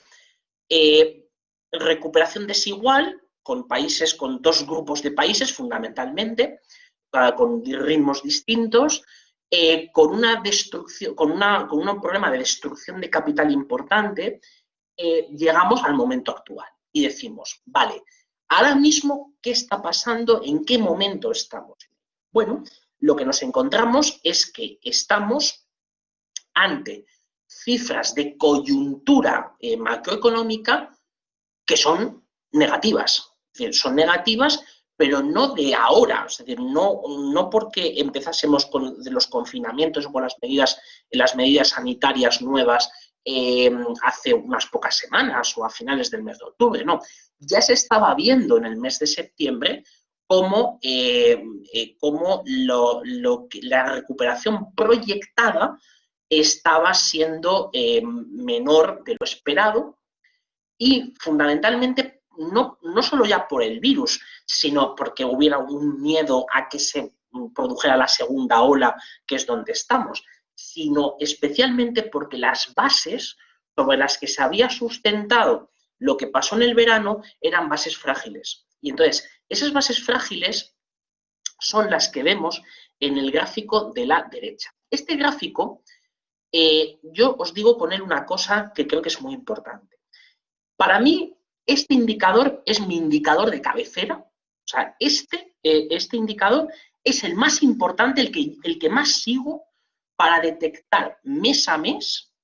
recuperación desigual con países, con dos grupos de países fundamentalmente, con ritmos distintos, con una destrucción, con un problema de destrucción de capital importante, llegamos al momento actual y decimos, vale, ahora mismo, ¿qué está pasando? ¿En qué momento estamos? Bueno, lo que nos encontramos es que estamos ante cifras de coyuntura macroeconómica que son negativas. Es decir, son negativas, pero no de ahora. Es decir, no porque empezásemos con los confinamientos o con las medidas sanitarias nuevas hace unas pocas semanas o a finales del mes de octubre, no. Ya se estaba viendo en el mes de septiembre cómo la recuperación proyectada estaba siendo menor de lo esperado y fundamentalmente no solo ya por el virus, sino porque hubiera un miedo a que se produjera la segunda ola, que es donde estamos, sino especialmente porque las bases sobre las que se había sustentado lo que pasó en el verano eran bases frágiles. Y entonces, esas bases frágiles son las que vemos en el gráfico de la derecha. Este gráfico, yo os digo poner una cosa que creo que es muy importante. Para mí, este indicador es mi indicador de cabecera. O sea, este indicador es el más importante, el que más sigo para detectar mes a mes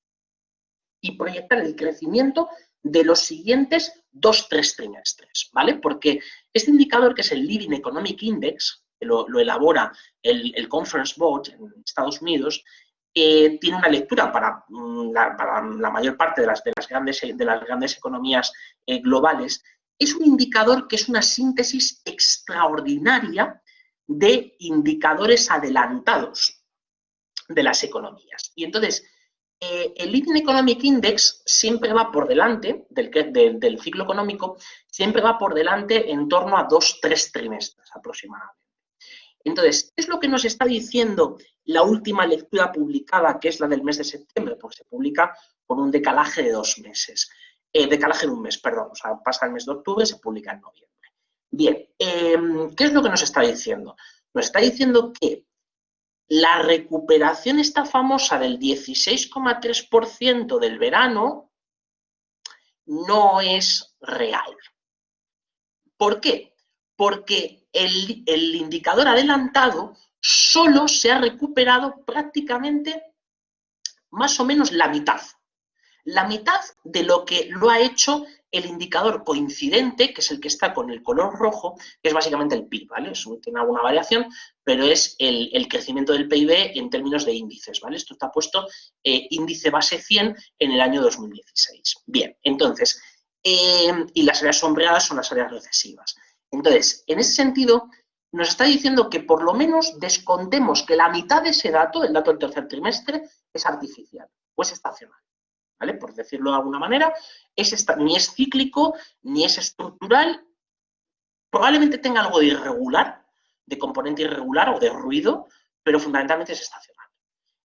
y proyectar el crecimiento de los siguientes 2-3 trimestres, ¿vale? Porque este indicador, que es el Leading Economic Index, que lo elabora el Conference Board en Estados Unidos, tiene una lectura para la mayor parte de las grandes economías globales. Es un indicador que es una síntesis extraordinaria de indicadores adelantados de las economías. Y entonces, el Leading Economic Index siempre va por delante del ciclo económico, siempre va por delante en torno a 2-3 trimestres aproximadamente. Entonces, ¿qué es lo que nos está diciendo la última lectura publicada, que es la del mes de septiembre? Porque se publica con un decalaje de 2 meses. Decalaje de un mes, perdón. O sea, pasa el mes de octubre y se publica en noviembre. Bien, ¿qué es lo que nos está diciendo? Nos está diciendo que la recuperación esta famosa del 16,3% del verano no es real. ¿Por qué? Porque el indicador adelantado solo se ha recuperado prácticamente más o menos la mitad. La mitad de lo que lo ha hecho el indicador coincidente, que es el que está con el color rojo, que es básicamente el PIB, ¿vale? Eso tiene alguna variación, pero es el crecimiento del PIB en términos de índices, ¿vale? Esto está puesto índice base 100 en el año 2016. Bien, entonces, y las áreas sombreadas son las áreas recesivas. Entonces, en ese sentido, nos está diciendo que por lo menos descontemos que la mitad de ese dato, el dato del tercer trimestre, es artificial o es estacional. ¿Vale? Por decirlo de alguna manera, ni es cíclico, ni es estructural, probablemente tenga algo de irregular, de componente irregular o de ruido, pero fundamentalmente es estacional.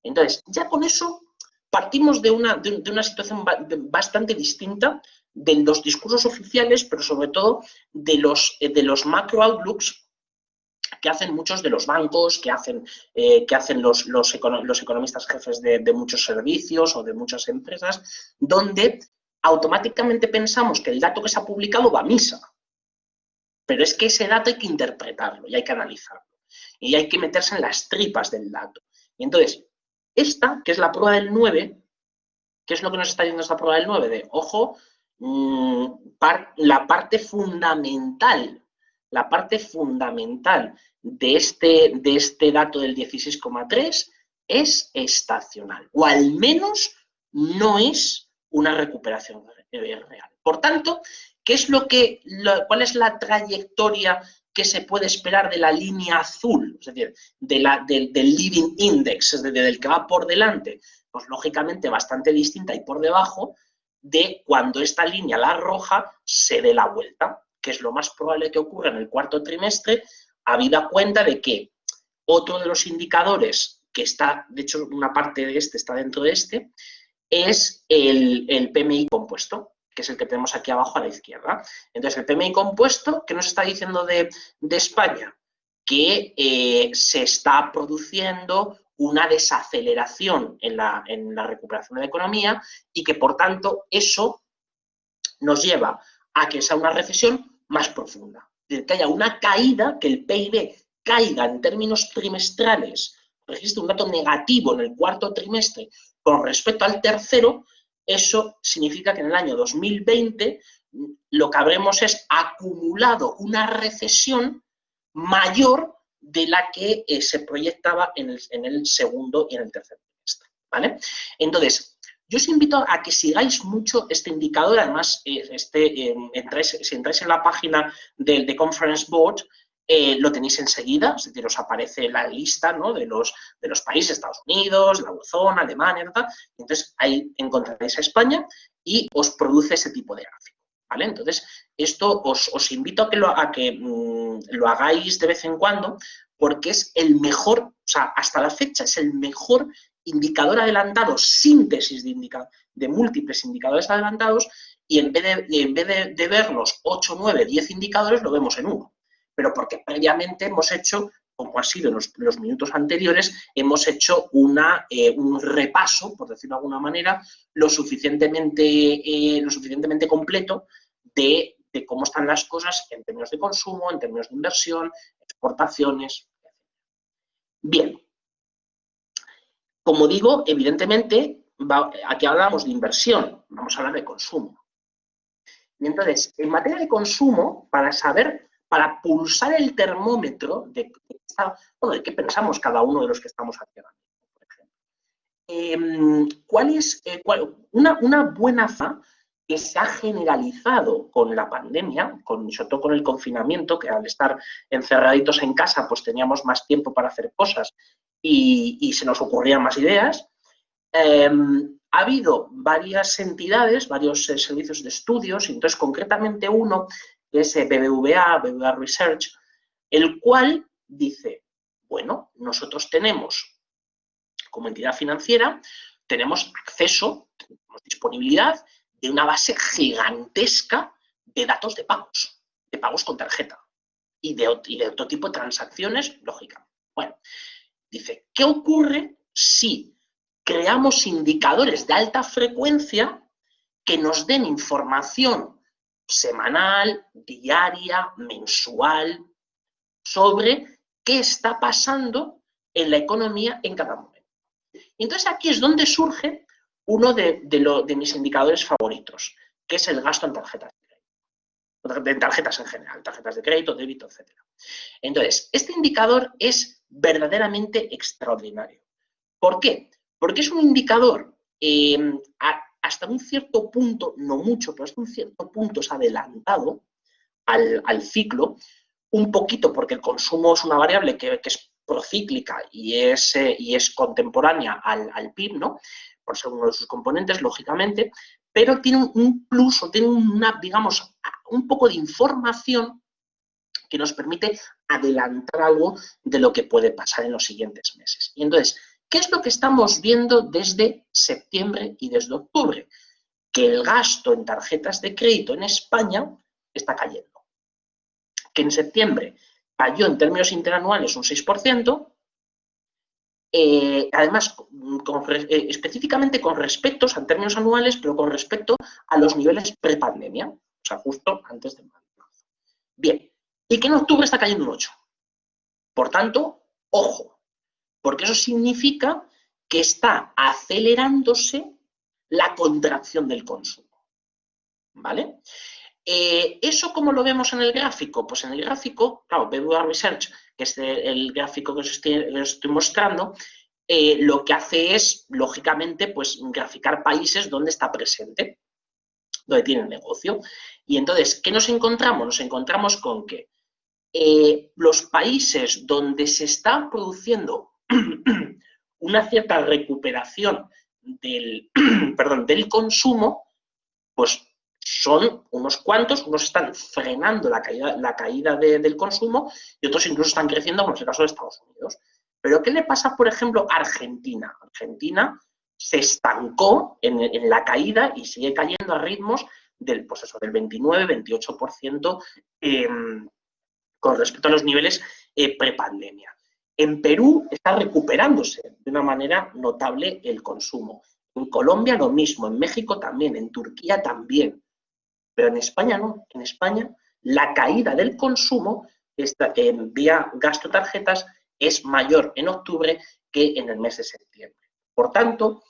Entonces, ya con eso partimos de una situación bastante distinta de los discursos oficiales, pero sobre todo de los macro outlooks que hacen muchos de los bancos, que hacen los economistas jefes de muchos servicios o de muchas empresas, donde automáticamente pensamos que el dato que se ha publicado va a misa. Pero es que ese dato hay que interpretarlo y hay que analizarlo. Y hay que meterse en las tripas del dato. Y entonces, esta, que es la prueba del 9, ¿qué es lo que nos está diciendo esta prueba del 9? De, ojo, la parte fundamental la parte fundamental de este dato del 16,3 es estacional, o al menos no es una recuperación real. Por tanto, ¿cuál es la trayectoria que se puede esperar de la línea azul, es decir, del leading index, es decir, del que va por delante? Pues lógicamente bastante distinta y por debajo de cuando esta línea, la roja, se dé la vuelta, que es lo más probable que ocurra en el cuarto trimestre, habida cuenta de que otro de los indicadores que está, de hecho una parte de este está dentro de este, es el PMI compuesto, que es el que tenemos aquí abajo a la izquierda. Entonces, el PMI compuesto, ¿qué nos está diciendo de España? Que se está produciendo una desaceleración en la recuperación de la economía y que, por tanto, eso nos lleva a que sea una recesión más profunda. Es decir, que haya una caída, que el PIB caiga en términos trimestrales, registre un dato negativo en el cuarto trimestre con respecto al tercero. Eso significa que en el año 2020 lo que habremos es acumulado una recesión mayor de la que se proyectaba en el segundo y en el tercer trimestre, ¿vale? Entonces, yo os invito a que sigáis mucho este indicador. Además, si entráis en la página del Conference Board, lo tenéis enseguida, es decir, os aparece la lista, ¿no?, de los países, Estados Unidos, la eurozona, Alemania, ¿verdad? Entonces, ahí encontraréis a España y os produce ese tipo de gráfico, ¿vale? Entonces, esto os invito a que lo hagáis de vez en cuando, porque es el mejor, o sea, hasta la fecha es el mejor indicador adelantado, síntesis de múltiples indicadores adelantados, y en vez de ver los 8, 9, 10 indicadores, lo vemos en uno. Pero porque previamente hemos hecho, como ha sido en los minutos anteriores, hemos hecho un repaso, por decirlo de alguna manera, lo suficientemente completo de cómo están las cosas en términos de consumo, en términos de inversión, exportaciones. Bien. Como digo, evidentemente, aquí hablamos de inversión, vamos a hablar de consumo. Y entonces, en materia de consumo, para pulsar el termómetro de qué pensamos cada uno de los que estamos aquí ahora mismo, por ejemplo. Una buena fa que se ha generalizado con la pandemia, sobre todo con el confinamiento, que al estar encerraditos en casa, pues teníamos más tiempo para hacer cosas y se nos ocurrían más ideas. Ha habido varias entidades, varios servicios de estudios, y entonces concretamente uno, que es BBVA Research, el cual dice, bueno, nosotros tenemos, como entidad financiera, tenemos acceso, tenemos disponibilidad de una base gigantesca de datos de pagos con tarjeta y de otro tipo de transacciones, lógicamente. Bueno, dice, ¿qué ocurre si creamos indicadores de alta frecuencia que nos den información semanal, diaria, mensual, sobre qué está pasando en la economía en cada momento? Y entonces aquí es donde surge uno de mis indicadores favoritos, que es el gasto en tarjetas de crédito, en tarjetas en general, tarjetas de crédito, débito, etc. Entonces, este indicador es verdaderamente extraordinario. ¿Por qué? Porque es un indicador hasta un cierto punto, no mucho, pero hasta un cierto punto es adelantado al ciclo, un poquito porque el consumo es una variable que es procíclica y es contemporánea al PIB, ¿no?, por ser uno de sus componentes, lógicamente, pero tiene un plus o tiene digamos, un poco de información que nos permite adelantar algo de lo que puede pasar en los siguientes meses. Y entonces, ¿qué es lo que estamos viendo desde septiembre y desde octubre? Que el gasto en tarjetas de crédito en España está cayendo. Que en septiembre cayó en términos interanuales un 6%, además, específicamente con respecto, en términos anuales, pero con respecto a los niveles prepandemia, o sea, justo antes de marzo. Bien, y que en octubre está cayendo un 8%. Por tanto, ojo, porque eso significa que está acelerándose la contracción del consumo, ¿vale? ¿Eso cómo lo vemos en el gráfico? Pues en el gráfico, claro, BBVA Research, que es el gráfico que os estoy mostrando, lo que hace es, lógicamente, pues graficar países donde está presente, donde tiene el negocio. Y entonces, ¿qué nos encontramos? Nos encontramos con que los países donde se está produciendo una cierta recuperación del consumo, pues son unos cuantos, unos están frenando la caída del consumo y otros incluso están creciendo, como es el caso de Estados Unidos. Pero ¿qué le pasa, por ejemplo, a Argentina? Argentina se estancó en la caída y sigue cayendo a ritmos del 29-28% con respecto a los niveles prepandemia. En Perú está recuperándose de una manera notable el consumo. En Colombia lo mismo, en México también, en Turquía también. Pero en España no. En España la caída del consumo vía gasto tarjetas es mayor en octubre que en el mes de septiembre. Por tanto,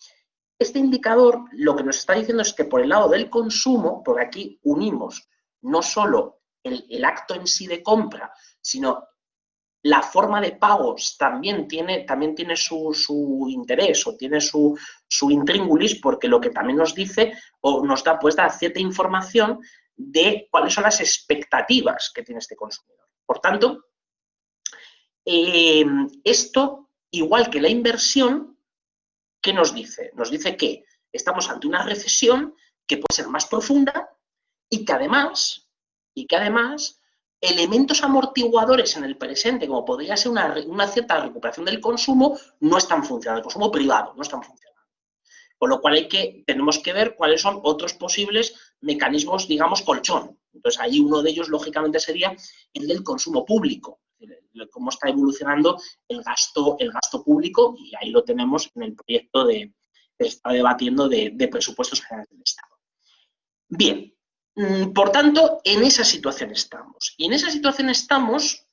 este indicador lo que nos está diciendo es que por el lado del consumo, por aquí unimos no solo el acto en sí de compra, sino la forma de pagos también tiene su interés o tiene su intríngulis, porque lo que también nos dice o nos da, pues, da cierta información de cuáles son las expectativas que tiene este consumidor. Por tanto, esto, igual que la inversión, ¿qué nos dice? Nos dice que estamos ante una recesión que puede ser más profunda y que además elementos amortiguadores en el presente, como podría ser una cierta recuperación del consumo, no están funcionando, el consumo privado no están funcionando. Con lo cual tenemos que ver cuáles son otros posibles mecanismos, digamos, colchón. Entonces, ahí uno de ellos, lógicamente, sería el del consumo público, cómo está evolucionando el gasto público, y ahí lo tenemos en el proyecto que se está debatiendo de presupuestos generales del Estado. Bien, por tanto, en esa situación estamos. Y en esa situación estamos,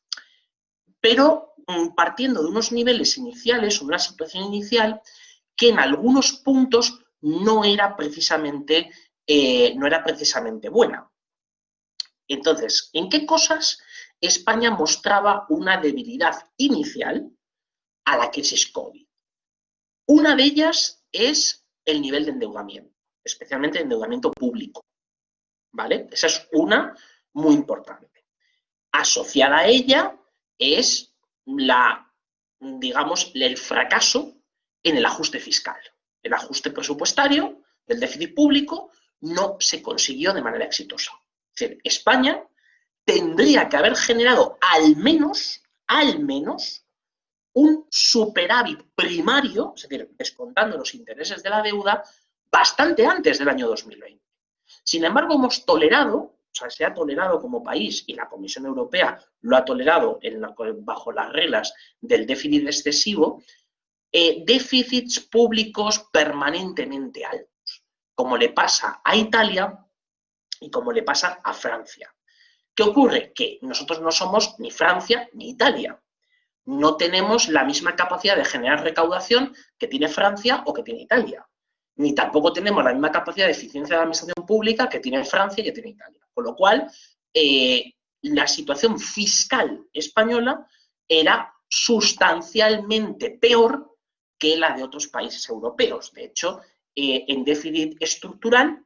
pero partiendo de unos niveles iniciales, o una situación inicial, que en algunos puntos no era precisamente buena. Entonces, ¿en qué cosas España mostraba una debilidad inicial a la crisis COVID? Una de ellas es el nivel de endeudamiento, especialmente el endeudamiento público, ¿vale? Esa es una muy importante. Asociada a ella es el fracaso en el ajuste fiscal. El ajuste presupuestario del déficit público no se consiguió de manera exitosa. Es decir, España tendría que haber generado al menos un superávit primario, es decir, descontando los intereses de la deuda, bastante antes del año 2020. Sin embargo, hemos tolerado, o sea, se ha tolerado como país, y la Comisión Europea lo ha tolerado bajo las reglas del déficit excesivo, déficits públicos permanentemente altos, como le pasa a Italia y como le pasa a Francia. ¿Qué ocurre? Que nosotros no somos ni Francia ni Italia. No tenemos la misma capacidad de generar recaudación que tiene Francia o que tiene Italia. Ni tampoco tenemos la misma capacidad de eficiencia de la administración pública que tiene Francia y que tiene Italia. Con lo cual, la situación fiscal española era sustancialmente peor que la de otros países europeos. De hecho, en déficit estructural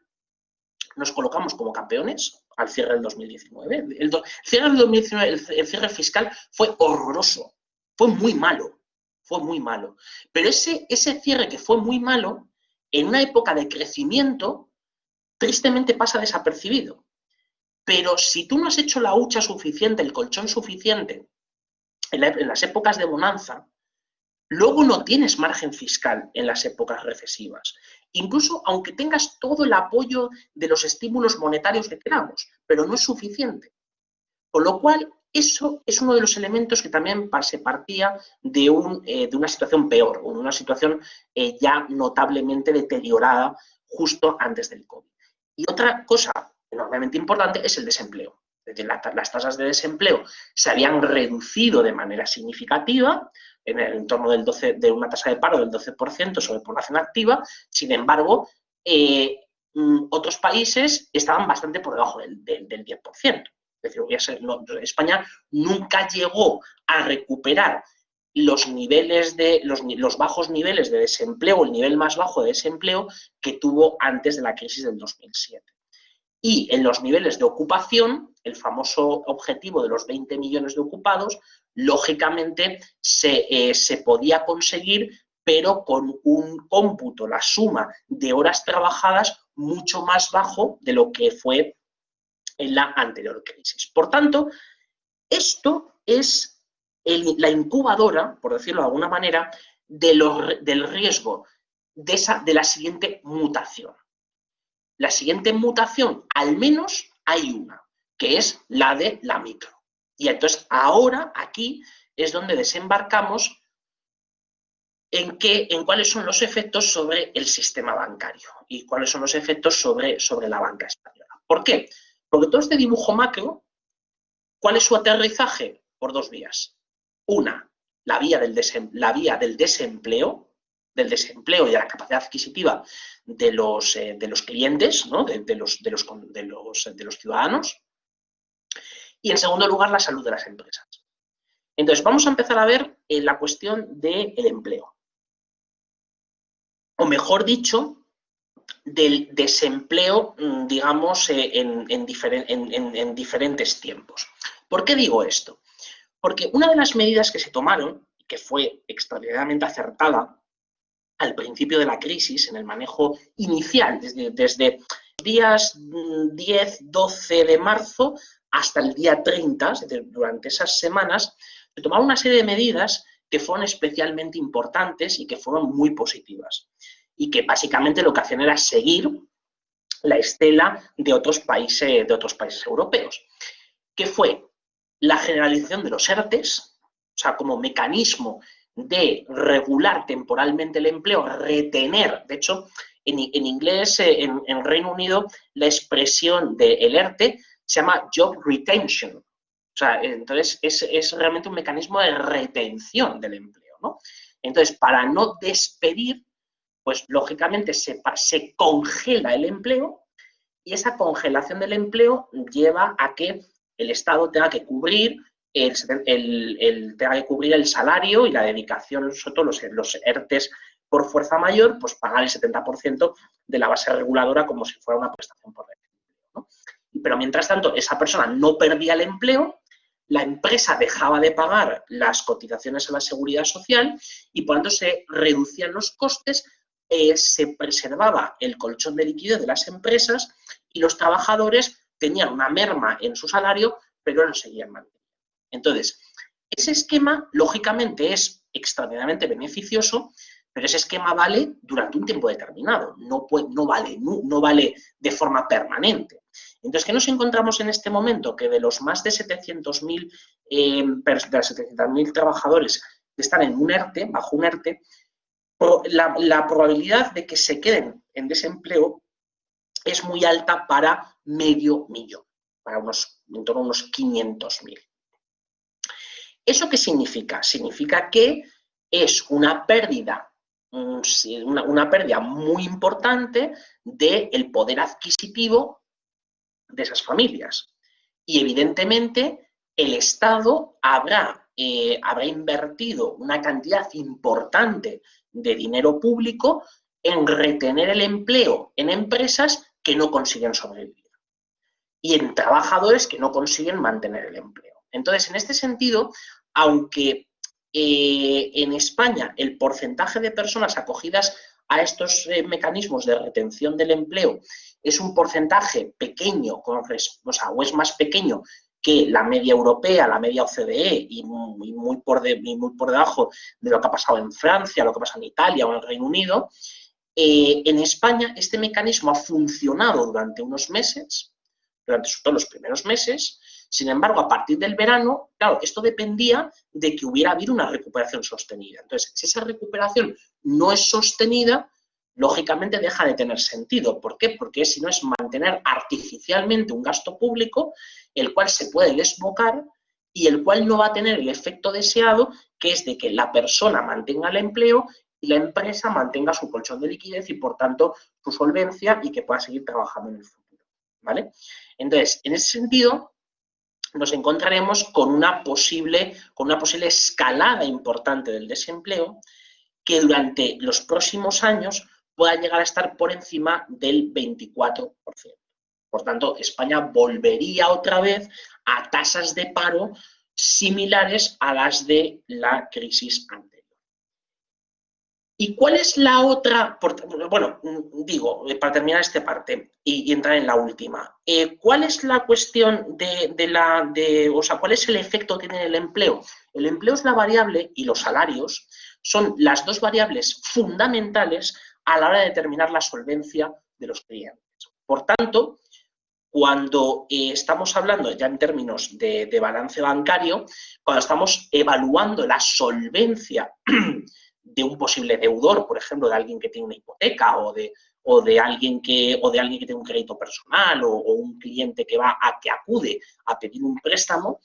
nos colocamos como campeones al cierre del 2019. El cierre del 2019, el cierre fiscal fue horroroso, fue muy malo. Pero ese cierre que fue muy malo, en una época de crecimiento, tristemente pasa desapercibido. Pero si tú no has hecho la hucha suficiente, el colchón suficiente, en las épocas de bonanza, luego no tienes margen fiscal en las épocas recesivas. Incluso aunque tengas todo el apoyo de los estímulos monetarios que queramos, pero no es suficiente. Con lo cual, eso es uno de los elementos que también se partía de una situación peor, o de una situación ya notablemente deteriorada justo antes del COVID. Y otra cosa enormemente importante es el desempleo. Es decir, las tasas de desempleo se habían reducido de manera significativa, en el entorno de una tasa de paro del 12% sobre población activa. Sin embargo, otros países estaban bastante por debajo del 10%. Es decir, España nunca llegó a recuperar los niveles los bajos niveles de desempleo, el nivel más bajo de desempleo que tuvo antes de la crisis del 2007. Y en los niveles de ocupación, el famoso objetivo de los 20 millones de ocupados, lógicamente se podía conseguir, pero con un cómputo, la suma de horas trabajadas, mucho más bajo de lo que fue en la anterior crisis. Por tanto, esto es la incubadora, por decirlo de alguna manera, del riesgo de la siguiente mutación. La siguiente mutación, al menos hay una, que es la de la micro. Y entonces ahora aquí es donde desembarcamos en cuáles son los efectos sobre el sistema bancario y cuáles son los efectos sobre la banca española. ¿Por qué? Porque todo este dibujo macro, ¿cuál es su aterrizaje? Por dos vías. Una, la vía del desempleo y de la capacidad adquisitiva de los clientes, ¿no? de los ciudadanos. Y en segundo lugar, la salud de las empresas. Entonces, vamos a empezar a ver la cuestión del empleo. O mejor dicho, del desempleo, digamos, en diferentes tiempos. ¿Por qué digo esto? Porque una de las medidas que se tomaron, que fue extraordinariamente acertada al principio de la crisis, en el manejo inicial, desde días 10, 12 de marzo hasta el día 30, es decir, durante esas semanas, se tomaron una serie de medidas que fueron especialmente importantes y que fueron muy positivas. Y que básicamente lo que hacían era seguir la estela de otros países europeos, que fue la generalización de los ERTEs, o sea, como mecanismo de regular temporalmente el empleo, retener, de hecho, en inglés, en Reino Unido, la expresión del ERTE se llama Job Retention. O sea, entonces es realmente un mecanismo de retención del empleo, ¿no? Entonces, para no despedir, pues lógicamente se congela el empleo y esa congelación del empleo lleva a que el Estado tenga que cubrir el salario y la dedicación, sobre todo los ERTEs por fuerza mayor, pues pagar el 70% de la base reguladora como si fuera una prestación por desempleo, ¿no? Pero mientras tanto, esa persona no perdía el empleo, la empresa dejaba de pagar las cotizaciones a la seguridad social y por lo tanto se reducían los costes, se preservaba el colchón de liquidez de las empresas y los trabajadores tenían una merma en su salario, pero lo seguían manteniendo. Entonces, ese esquema, lógicamente, es extraordinariamente beneficioso, pero ese esquema vale durante un tiempo determinado, no vale de forma permanente. Entonces, ¿qué nos encontramos en este momento? Que de los más de 700.000 trabajadores que están en un ERTE, bajo un ERTE, la probabilidad de que se queden en desempleo es muy alta para medio millón, para en torno a unos 500.000. ¿Eso qué significa? Significa que es una pérdida muy importante del poder adquisitivo de esas familias. Y evidentemente el Estado habrá invertido una cantidad importante de dinero público en retener el empleo en empresas que no consiguen sobrevivir y en trabajadores que no consiguen mantener el empleo. Entonces, en este sentido, aunque en España el porcentaje de personas acogidas a estos mecanismos de retención del empleo es un porcentaje pequeño, o es más pequeño que la media europea, la media OCDE y muy por debajo de lo que ha pasado en Francia, lo que ha pasado en Italia o en el Reino Unido, en España este mecanismo ha funcionado durante unos meses, durante sobre todo los primeros meses. Sin embargo, a partir del verano, claro, esto dependía de que hubiera habido una recuperación sostenida. Entonces, si esa recuperación no es sostenida, lógicamente deja de tener sentido. ¿Por qué? Porque si no es mantener artificialmente un gasto público, el cual se puede desbocar y el cual no va a tener el efecto deseado, que es de que la persona mantenga el empleo y la empresa mantenga su colchón de liquidez y, por tanto, su solvencia y que pueda seguir trabajando en el futuro, ¿vale? Entonces, en ese sentido, nos encontraremos con una posible escalada importante del desempleo que durante los próximos años pueda llegar a estar por encima del 24%. Por tanto, España volvería otra vez a tasas de paro similares a las de la crisis anterior. ¿Y cuál es la otra? Bueno, digo, para terminar esta parte y entrar en la última, ¿cuál es la cuestión o sea, cuál es el efecto que tiene el empleo? El empleo es la variable y los salarios son las dos variables fundamentales a la hora de determinar la solvencia de los clientes. Por tanto, cuando estamos hablando ya en términos de balance bancario, cuando estamos evaluando la solvencia de un posible deudor, por ejemplo, de alguien que tiene una hipoteca o de alguien que tiene un crédito personal o un cliente que acude a pedir un préstamo,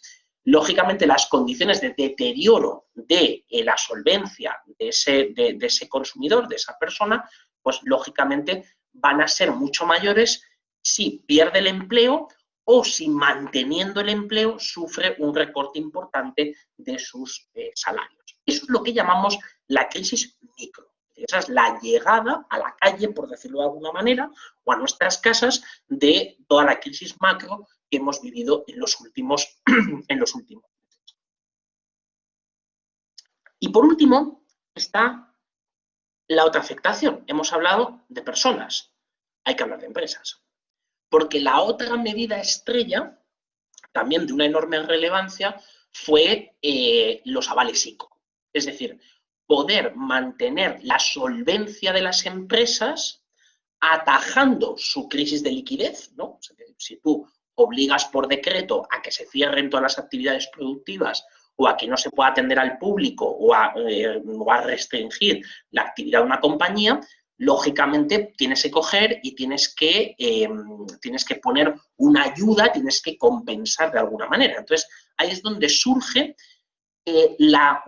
lógicamente las condiciones de deterioro de la solvencia de ese consumidor, de esa persona, pues lógicamente van a ser mucho mayores si pierde el empleo o si manteniendo el empleo sufre un recorte importante de sus salarios. Eso es lo que llamamos la crisis micro. Esa es la llegada a la calle, por decirlo de alguna manera, o a nuestras casas de toda la crisis macro que hemos vivido en los últimos meses. Y por último está la otra afectación. Hemos hablado de personas, hay que hablar de empresas. Porque la otra medida estrella, también de una enorme relevancia, fue los avales ICO. Es decir, poder mantener la solvencia de las empresas atajando su crisis de liquidez, ¿no? Si tú obligas por decreto a que se cierren todas las actividades productivas o a que no se pueda atender al público o a restringir la actividad de una compañía, lógicamente tienes que coger y tienes que poner una ayuda, tienes que compensar de alguna manera. Entonces, ahí es donde surge la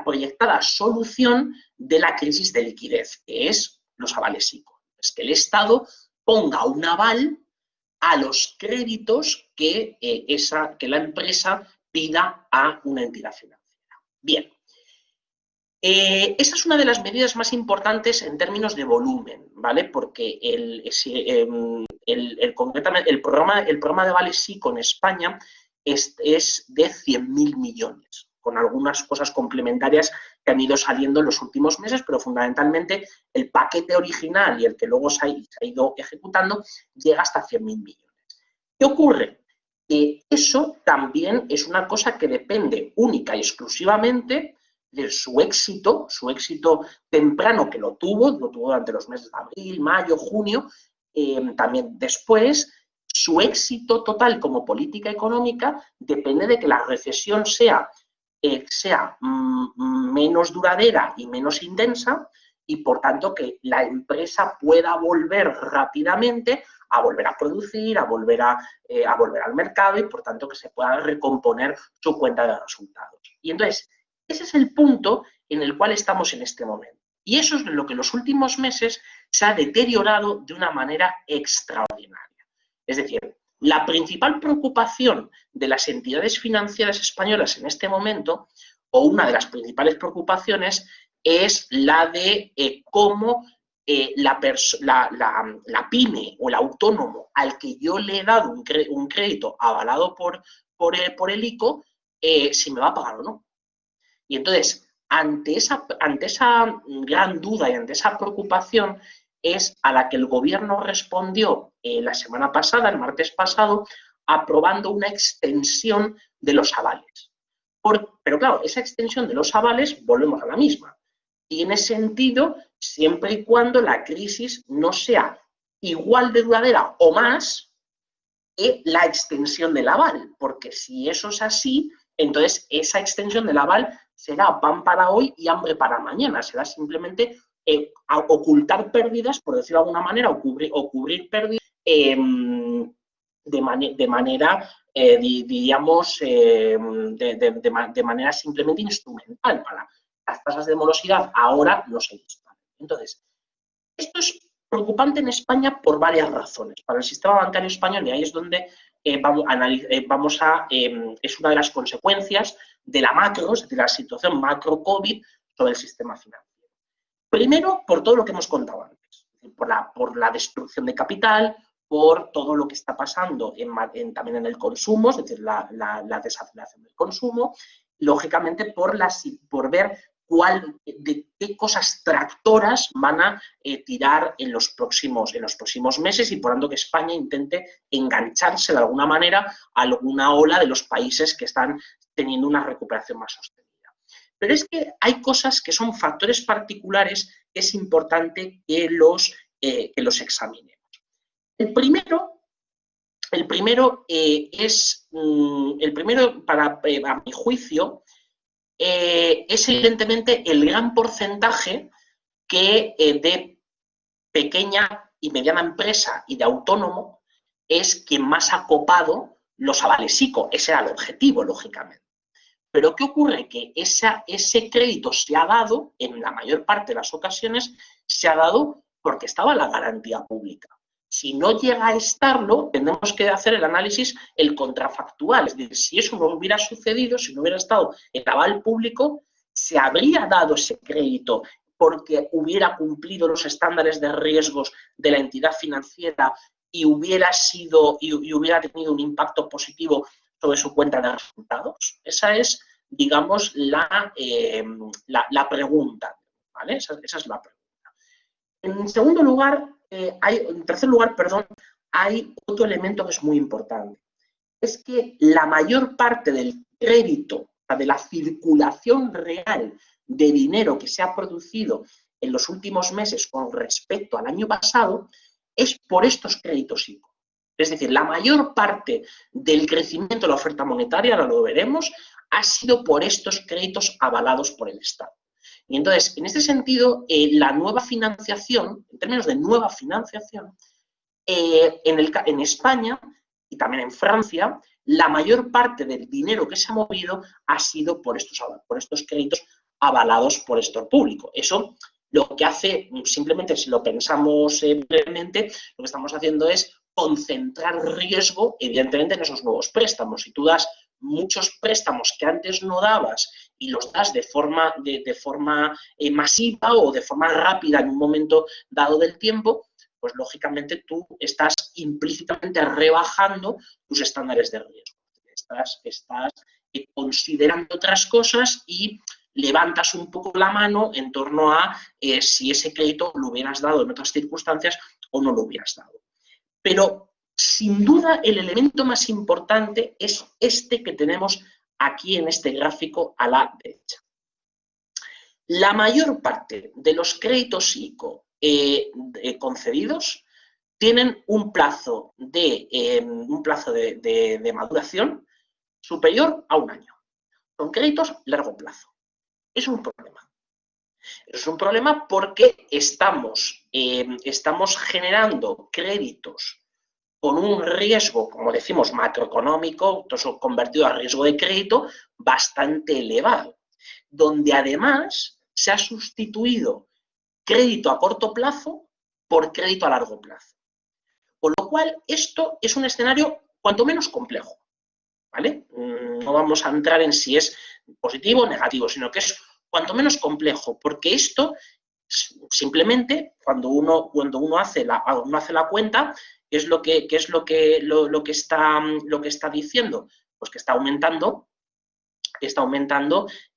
proyectada solución de la crisis de liquidez, que es los avales ICO. Es que el Estado ponga un aval a los créditos que la empresa pida a una entidad financiera. Bien. Esa es una de las medidas más importantes en términos de volumen, ¿vale? Porque concretamente el programa de avales ICO en España es de 100.000 millones, con algunas cosas complementarias que han ido saliendo en los últimos meses, pero fundamentalmente el paquete original y el que luego se ha ido ejecutando llega hasta 100.000 millones. ¿Qué ocurre? Eso también es una cosa que depende única y exclusivamente de su éxito temprano, que lo tuvo durante los meses de abril, mayo, junio, también después. Su éxito total como política económica depende de que la recesión sea menos duradera y menos intensa y, por tanto, que la empresa pueda volver rápidamente a volver a producir, a volver al mercado y, por tanto, que se pueda recomponer su cuenta de resultados. Y entonces, ese es el punto en el cual estamos en este momento. Y eso es lo que en los últimos meses se ha deteriorado de una manera extraordinaria. Es decir, la principal preocupación de las entidades financieras españolas en este momento, o una de las principales preocupaciones, es la de cómo la pyme o el autónomo al que yo le he dado un crédito avalado por el ICO, si me va a pagar o no. Y entonces, ante esa gran duda y ante esa preocupación es a la que el gobierno respondió la semana pasada, el martes pasado, aprobando una extensión de los avales. Pero claro, esa extensión de los avales, volvemos a la misma, tiene sentido siempre y cuando la crisis no sea igual de duradera o más que la extensión del aval, porque si eso es así, entonces esa extensión del aval será pan para hoy y hambre para mañana, será simplemente ocultar pérdidas, por decirlo de alguna manera, o cubrir pérdidas de manera, diríamos, de manera simplemente instrumental las tasas de morosidad ahora no se disparan. Entonces, esto es preocupante en España por varias razones. Para el sistema bancario español, y ahí es donde es una de las consecuencias de la macro, es decir, la situación macro-COVID sobre el sistema financiero. Primero, por todo lo que hemos contado antes, por la destrucción de capital, por todo lo que está pasando también en el consumo, es decir, la desaceleración del consumo, lógicamente por ver de qué cosas tractoras van a tirar en los próximos meses y por tanto que España intente engancharse de alguna manera a alguna ola de los países que están teniendo una recuperación más sostenida. Pero es que hay cosas que son factores particulares que es importante que los examinemos. El primero, a mi juicio, es evidentemente el gran porcentaje que de pequeña y mediana empresa y de autónomo es quien más ha copado los avales ICO. Ese era el objetivo, lógicamente. Pero ¿qué ocurre? Que ese crédito se ha dado, en la mayor parte de las ocasiones, se ha dado porque estaba la garantía pública. Si no llega a estarlo, tendremos que hacer el análisis, el contrafactual. Es decir, si eso no hubiera sucedido, si no hubiera estado el aval público, se habría dado ese crédito porque hubiera cumplido los estándares de riesgos de la entidad financiera y hubiera tenido un impacto positivo sobre su cuenta de resultados. Esa es, digamos, la pregunta, ¿vale? Esa es la pregunta. En tercer lugar, hay otro elemento que es muy importante. Es que la mayor parte del crédito, de la circulación real de dinero que se ha producido en los últimos meses con respecto al año pasado, es por estos créditos ICO. Es decir, la mayor parte del crecimiento de la oferta monetaria, ahora lo veremos, ha sido por estos créditos avalados por el Estado. Y entonces, en este sentido, la nueva financiación, en términos de nueva financiación, en España y también en Francia, la mayor parte del dinero que se ha movido ha sido por estos créditos avalados por el sector público. Eso lo que hace, simplemente si lo pensamos brevemente, lo que estamos haciendo es concentrar riesgo, evidentemente, en esos nuevos préstamos. Si tú das muchos préstamos que antes no dabas y los das de forma masiva o de forma rápida en un momento dado del tiempo, pues lógicamente tú estás implícitamente rebajando tus estándares de riesgo. Estás considerando otras cosas y levantas un poco la mano en torno a si ese crédito lo hubieras dado en otras circunstancias o no lo hubieras dado. Pero, sin duda, el elemento más importante es este que tenemos aquí en este gráfico a la derecha. La mayor parte de los créditos ICO concedidos tienen un plazo de maduración superior a un año. Son créditos a largo plazo. Es un problema. Es un problema porque estamos generando créditos con un riesgo, como decimos, macroeconómico, todo eso convertido a riesgo de crédito, bastante elevado, donde además se ha sustituido crédito a corto plazo por crédito a largo plazo. Con lo cual, esto es un escenario cuanto menos complejo, ¿vale? No vamos a entrar en si es positivo o negativo, sino que es cuanto menos complejo, porque esto simplemente cuando uno hace la cuenta, ¿qué es lo que está diciendo? Pues que está aumentando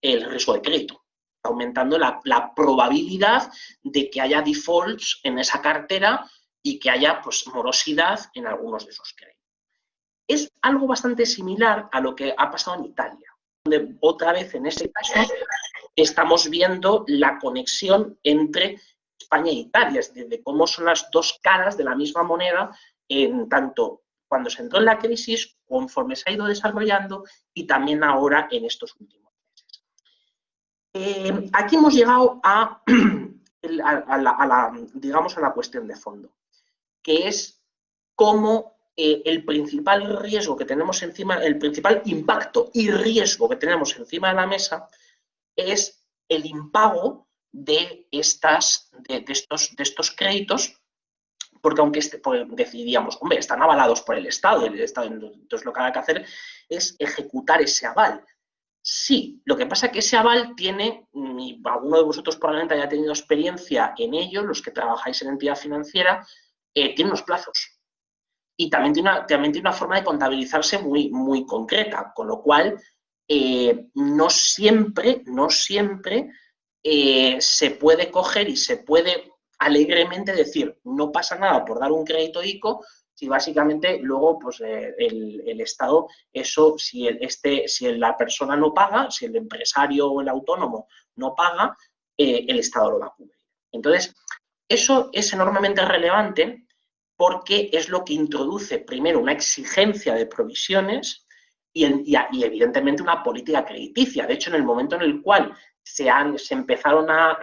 el riesgo de crédito, está aumentando la probabilidad de que haya defaults en esa cartera y que haya pues morosidad en algunos de esos créditos. Es algo bastante similar a lo que ha pasado en Italia, donde otra vez en ese caso estamos viendo la conexión entre España e Italia, es decir, de cómo son las dos caras de la misma moneda, en tanto cuando se entró en la crisis, conforme se ha ido desarrollando y también ahora en estos últimos meses. Aquí hemos llegado a la cuestión de fondo, que es cómo el principal riesgo que tenemos encima, el principal impacto y riesgo que tenemos encima de la mesa es el impago de estos créditos, porque aunque pues, decidíamos, hombre, están avalados por el Estado, entonces lo que hay que hacer es ejecutar ese aval. Sí, lo que pasa es que ese aval tiene, y alguno de vosotros probablemente haya tenido experiencia en ello, los que trabajáis en entidad financiera, tiene unos plazos. Y también tiene una forma de contabilizarse muy, muy concreta, con lo cual no siempre se puede coger y se puede alegremente decir, no pasa nada por dar un crédito ICO, si básicamente luego pues, el Estado, eso, si la persona no paga, si el empresario o el autónomo no paga, el Estado lo va a cubrir. Entonces, eso es enormemente relevante porque es lo que introduce primero una exigencia de provisiones y evidentemente una política crediticia. De hecho, en el momento en el cual se empezaron a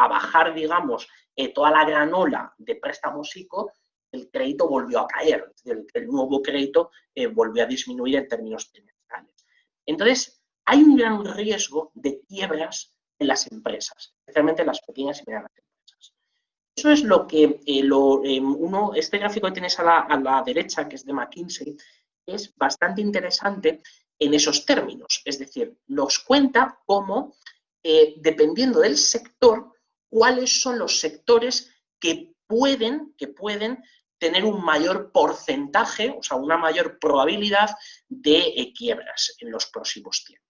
bajar, digamos, toda la gran ola de préstamos ICO, el crédito volvió a caer, el nuevo crédito volvió a disminuir en términos trimestrales. Entonces, hay un gran riesgo de quiebras en las empresas, especialmente en las pequeñas y medianas empresas. Eso es lo que este gráfico que tienes a la derecha, que es de McKinsey, es bastante interesante en esos términos. Es decir, nos cuenta cómo, dependiendo del sector, cuáles son los sectores que pueden tener un mayor porcentaje, o sea, una mayor probabilidad de quiebras en los próximos tiempos.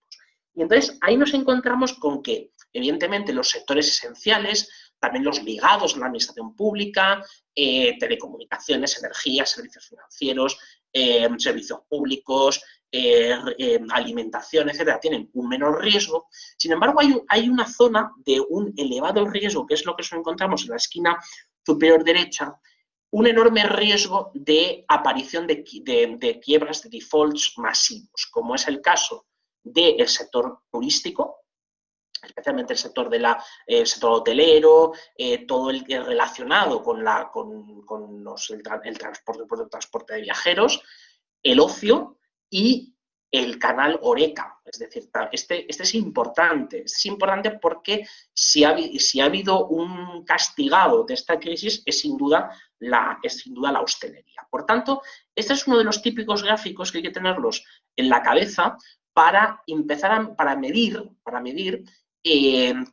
Y entonces ahí nos encontramos con que, evidentemente, los sectores esenciales, también los ligados a la administración pública, telecomunicaciones, energía, servicios financieros, servicios públicos, alimentación, etcétera, tienen un menor riesgo. Sin embargo, hay una zona de un elevado riesgo, que es lo que nos encontramos en la esquina superior derecha, un enorme riesgo de aparición de quiebras, de defaults masivos, como es el caso del sector turístico, especialmente el sector sector hotelero, todo el relacionado con el transporte de viajeros, el ocio y el canal HoReCa. Es decir, este es importante. Es importante porque si ha habido un castigado de esta crisis es sin duda la hostelería. Por tanto, este es uno de los típicos gráficos que hay que tenerlos en la cabeza para empezar para medir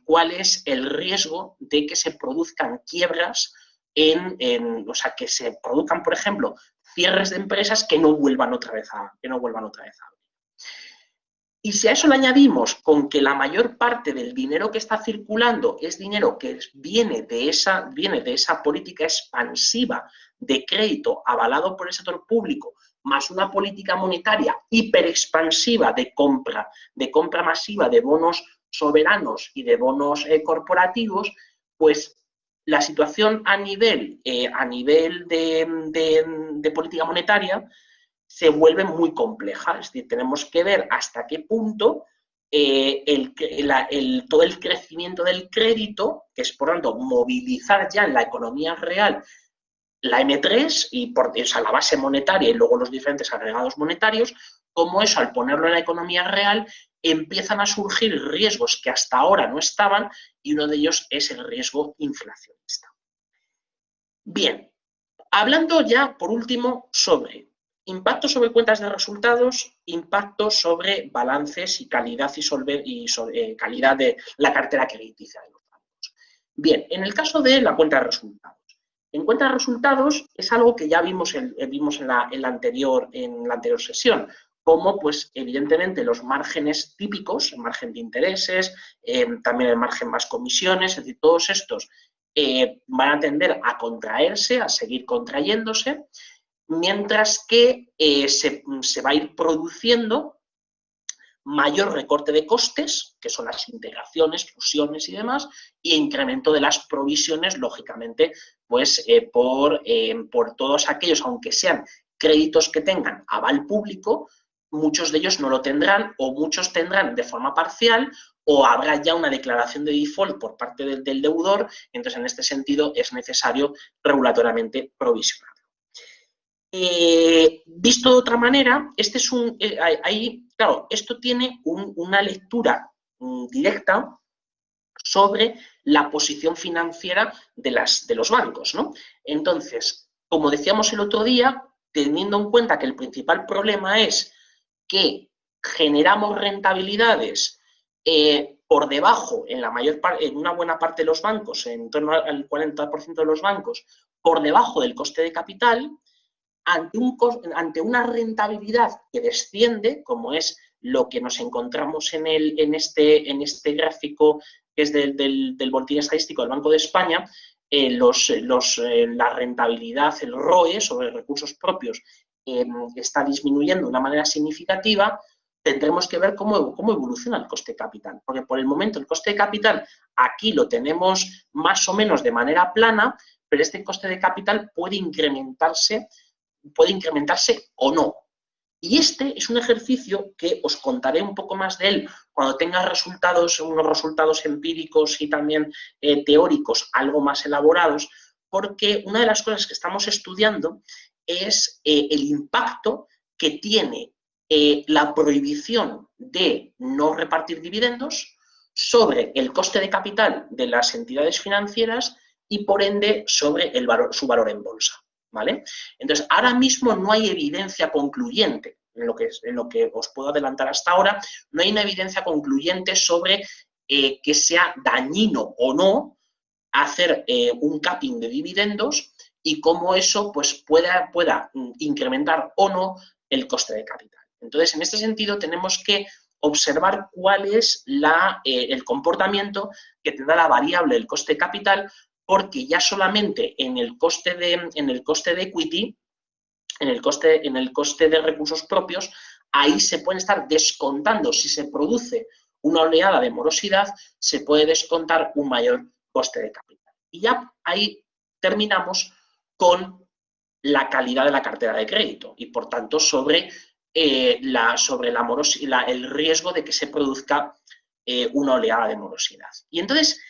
cuál es el riesgo de que se produzcan quiebras, o sea, que se produzcan, por ejemplo, cierres de empresas que no vuelvan otra vez a abrir. Y si a eso le añadimos con que la mayor parte del dinero que está circulando es dinero que viene de esa política expansiva de crédito avalado por el sector público, más una política monetaria hiperexpansiva de compra masiva de bonos soberanos y de bonos corporativos, pues la situación a nivel de política monetaria se vuelve muy compleja. Es decir, tenemos que ver hasta qué punto todo el crecimiento del crédito, que es por tanto movilizar ya en la economía real la M3 o sea, la base monetaria y luego los diferentes agregados monetarios, como eso, al ponerlo en la economía real, empiezan a surgir riesgos que hasta ahora no estaban y uno de ellos es el riesgo inflacionista. Bien, hablando ya, por último, sobre impacto sobre cuentas de resultados, impacto sobre balances y calidad y calidad de la cartera crediticia de los bancos. Bien, en el caso de la cuenta de resultados. En cuenta de resultados es algo que ya vimos en la anterior sesión, como pues evidentemente los márgenes típicos, el margen de intereses, también el margen más comisiones, es decir, todos estos van a tender a contraerse, a seguir contrayéndose, mientras que se va a ir produciendo mayor recorte de costes, que son las integraciones, fusiones y demás, e incremento de las provisiones, lógicamente, pues por todos aquellos, aunque sean créditos que tengan aval público, muchos de ellos no lo tendrán o muchos tendrán de forma parcial o habrá ya una declaración de default por parte del deudor, entonces en este sentido es necesario regulatoriamente provisionar. Visto de otra manera, claro, esto tiene una lectura directa sobre la posición financiera de los bancos, ¿no? Entonces, como decíamos el otro día, teniendo en cuenta que el principal problema es que generamos rentabilidades por debajo, en una buena parte de los bancos, en torno al 40% de los bancos, por debajo del coste de capital, ante una rentabilidad que desciende, como es lo que nos encontramos en este gráfico que es del boletín estadístico del Banco de España, la rentabilidad, el ROE sobre recursos propios, está disminuyendo de una manera significativa. Tendremos que ver cómo evoluciona el coste de capital, porque por el momento el coste de capital aquí lo tenemos más o menos de manera plana, pero este coste de capital puede incrementarse o no. Y este es un ejercicio que os contaré un poco más de él cuando tenga unos resultados empíricos y también teóricos algo más elaborados, porque una de las cosas que estamos estudiando es el impacto que tiene la prohibición de no repartir dividendos sobre el coste de capital de las entidades financieras y, por ende, sobre su valor en bolsa. ¿Vale? Entonces, ahora mismo no hay evidencia concluyente, en lo que os puedo adelantar hasta ahora, no hay una evidencia concluyente sobre que sea dañino o no hacer un capping de dividendos y cómo eso pues, pueda incrementar o no el coste de capital. Entonces, en este sentido, tenemos que observar cuál es el comportamiento que tendrá la variable del coste de capital, porque ya solamente en el coste de equity, en el coste de recursos propios, ahí se pueden estar descontando. Si se produce una oleada de morosidad, se puede descontar un mayor coste de capital. Y ya ahí terminamos con la calidad de la cartera de crédito y, por tanto, sobre el riesgo de que se produzca una oleada de morosidad. Y entonces,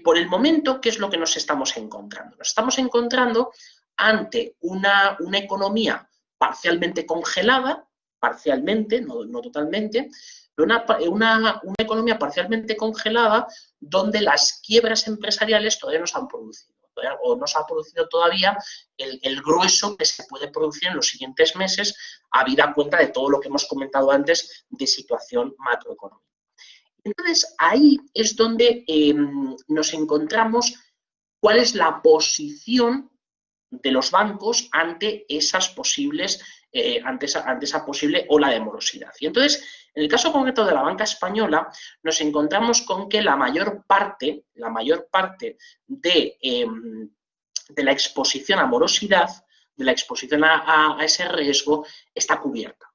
por el momento, ¿qué es lo que nos estamos encontrando? Nos estamos encontrando ante una economía parcialmente congelada, parcialmente, no totalmente, pero una economía parcialmente congelada donde las quiebras empresariales todavía no se han producido, o no se ha producido todavía el grueso que se puede producir en los siguientes meses, habida cuenta de todo lo que hemos comentado antes de situación macroeconómica. Entonces, ahí es donde nos encontramos cuál es la posición de los bancos ante esa posible ola de morosidad. Y entonces, en el caso concreto de la banca española, nos encontramos con que la mayor parte de la exposición a morosidad, de la exposición a ese riesgo, está cubierta.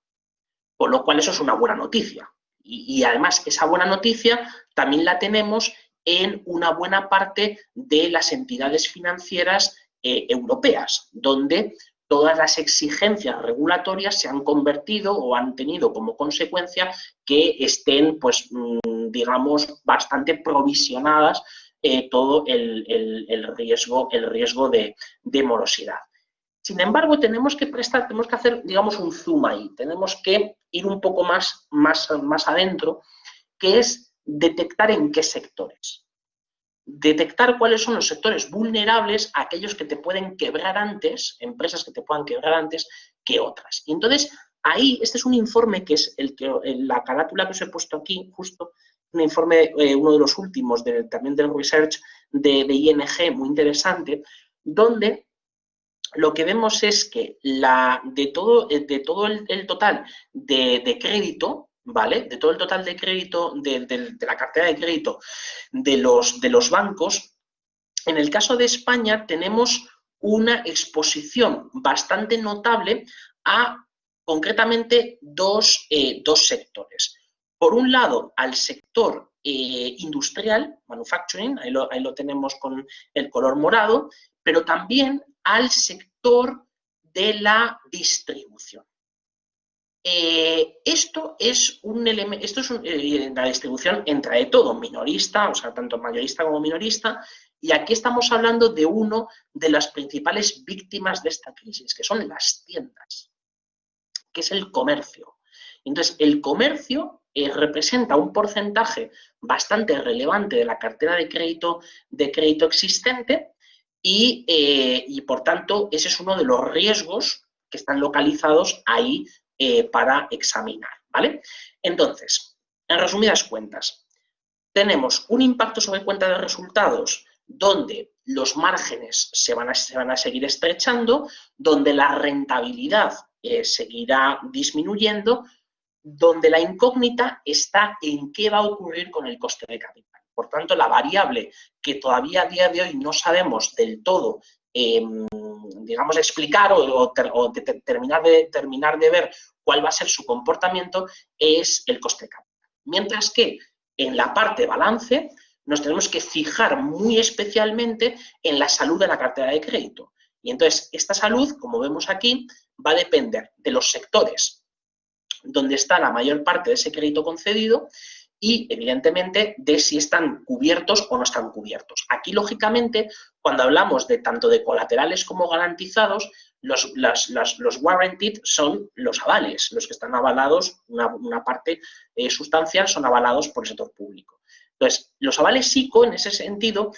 Con lo cual, eso es una buena noticia. Y además, esa buena noticia también la tenemos en una buena parte de las entidades financieras europeas, donde todas las exigencias regulatorias se han convertido o han tenido como consecuencia que estén, pues, digamos, bastante provisionadas todo el riesgo de morosidad. Sin embargo, tenemos que hacer, digamos, un zoom ahí, tenemos que ir un poco más adentro, que es detectar en qué sectores. Detectar cuáles son los sectores vulnerables, aquellos que te pueden quebrar antes, empresas que te puedan quebrar antes que otras. Y entonces, ahí, este es un informe que es la carátula que os he puesto aquí, justo, un informe, uno de los últimos, también del research de ING, muy interesante, donde lo que vemos es que de todo el total de crédito, ¿vale? De todo el total de crédito, de la cartera de crédito de los bancos, en el caso de España tenemos una exposición bastante notable a, concretamente, dos sectores. Por un lado, al sector industrial, manufacturing, ahí lo tenemos con el color morado, pero también al sector de la distribución. Esto es la distribución entra de todo, minorista, o sea, tanto mayorista como minorista, y aquí estamos hablando de una de las principales víctimas de esta crisis, que son las tiendas, que es el comercio. Entonces, el comercio representa un porcentaje bastante relevante de la cartera de crédito existente y, por tanto, ese es uno de los riesgos que están localizados ahí para examinar, ¿vale? Entonces, en resumidas cuentas, tenemos un impacto sobre cuenta de resultados donde los márgenes se van a seguir estrechando, donde la rentabilidad seguirá disminuyendo, donde la incógnita está en qué va a ocurrir con el coste de capital. Por tanto, la variable que todavía a día de hoy no sabemos del todo, digamos, explicar o terminar de ver cuál va a ser su comportamiento es el coste de capital. Mientras que en la parte balance nos tenemos que fijar muy especialmente en la salud de la cartera de crédito. Y entonces, esta salud, como vemos aquí, va a depender de los sectores donde está la mayor parte de ese crédito concedido y, evidentemente, de si están cubiertos o no están cubiertos. Aquí, lógicamente, cuando hablamos de tanto de colaterales como garantizados, los warranted son los avales, los que están avalados, una parte sustancial son avalados por el sector público. Entonces, los avales ICO, en ese sentido,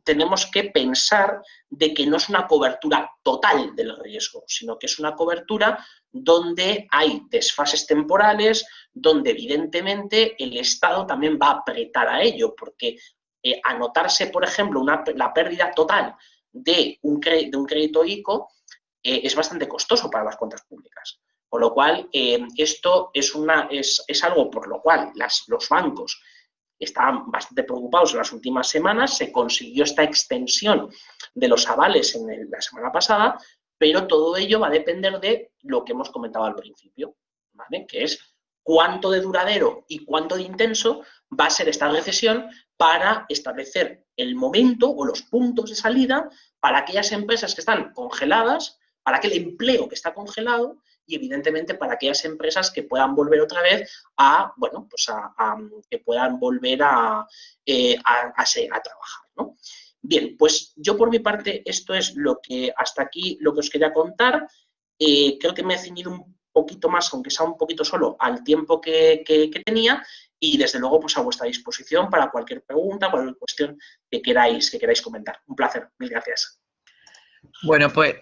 tenemos que pensar de que no es una cobertura total del riesgo, sino que es una cobertura donde hay desfases temporales, donde evidentemente el Estado también va a apretar a ello, porque anotarse, por ejemplo, la pérdida total de un crédito ICO es bastante costoso para las cuentas públicas. Con lo cual, esto es algo por lo cual los bancos estaban bastante preocupados en las últimas semanas. Se consiguió esta extensión de los avales la semana pasada, pero todo ello va a depender de lo que hemos comentado al principio, ¿vale? Que es cuánto de duradero y cuánto de intenso va a ser esta recesión para establecer el momento o los puntos de salida para aquellas empresas que están congeladas, para aquel empleo que está congelado y, evidentemente, para aquellas empresas que puedan volver otra vez que puedan volver a trabajar, ¿no? Bien, pues yo por mi parte esto es hasta aquí lo que os quería contar. Creo que me he ceñido un poquito más, aunque sea un poquito solo, al tiempo que tenía y, desde luego, pues a vuestra disposición para cualquier pregunta, cualquier cuestión que queráis comentar. Un placer, mil gracias. Bueno, pues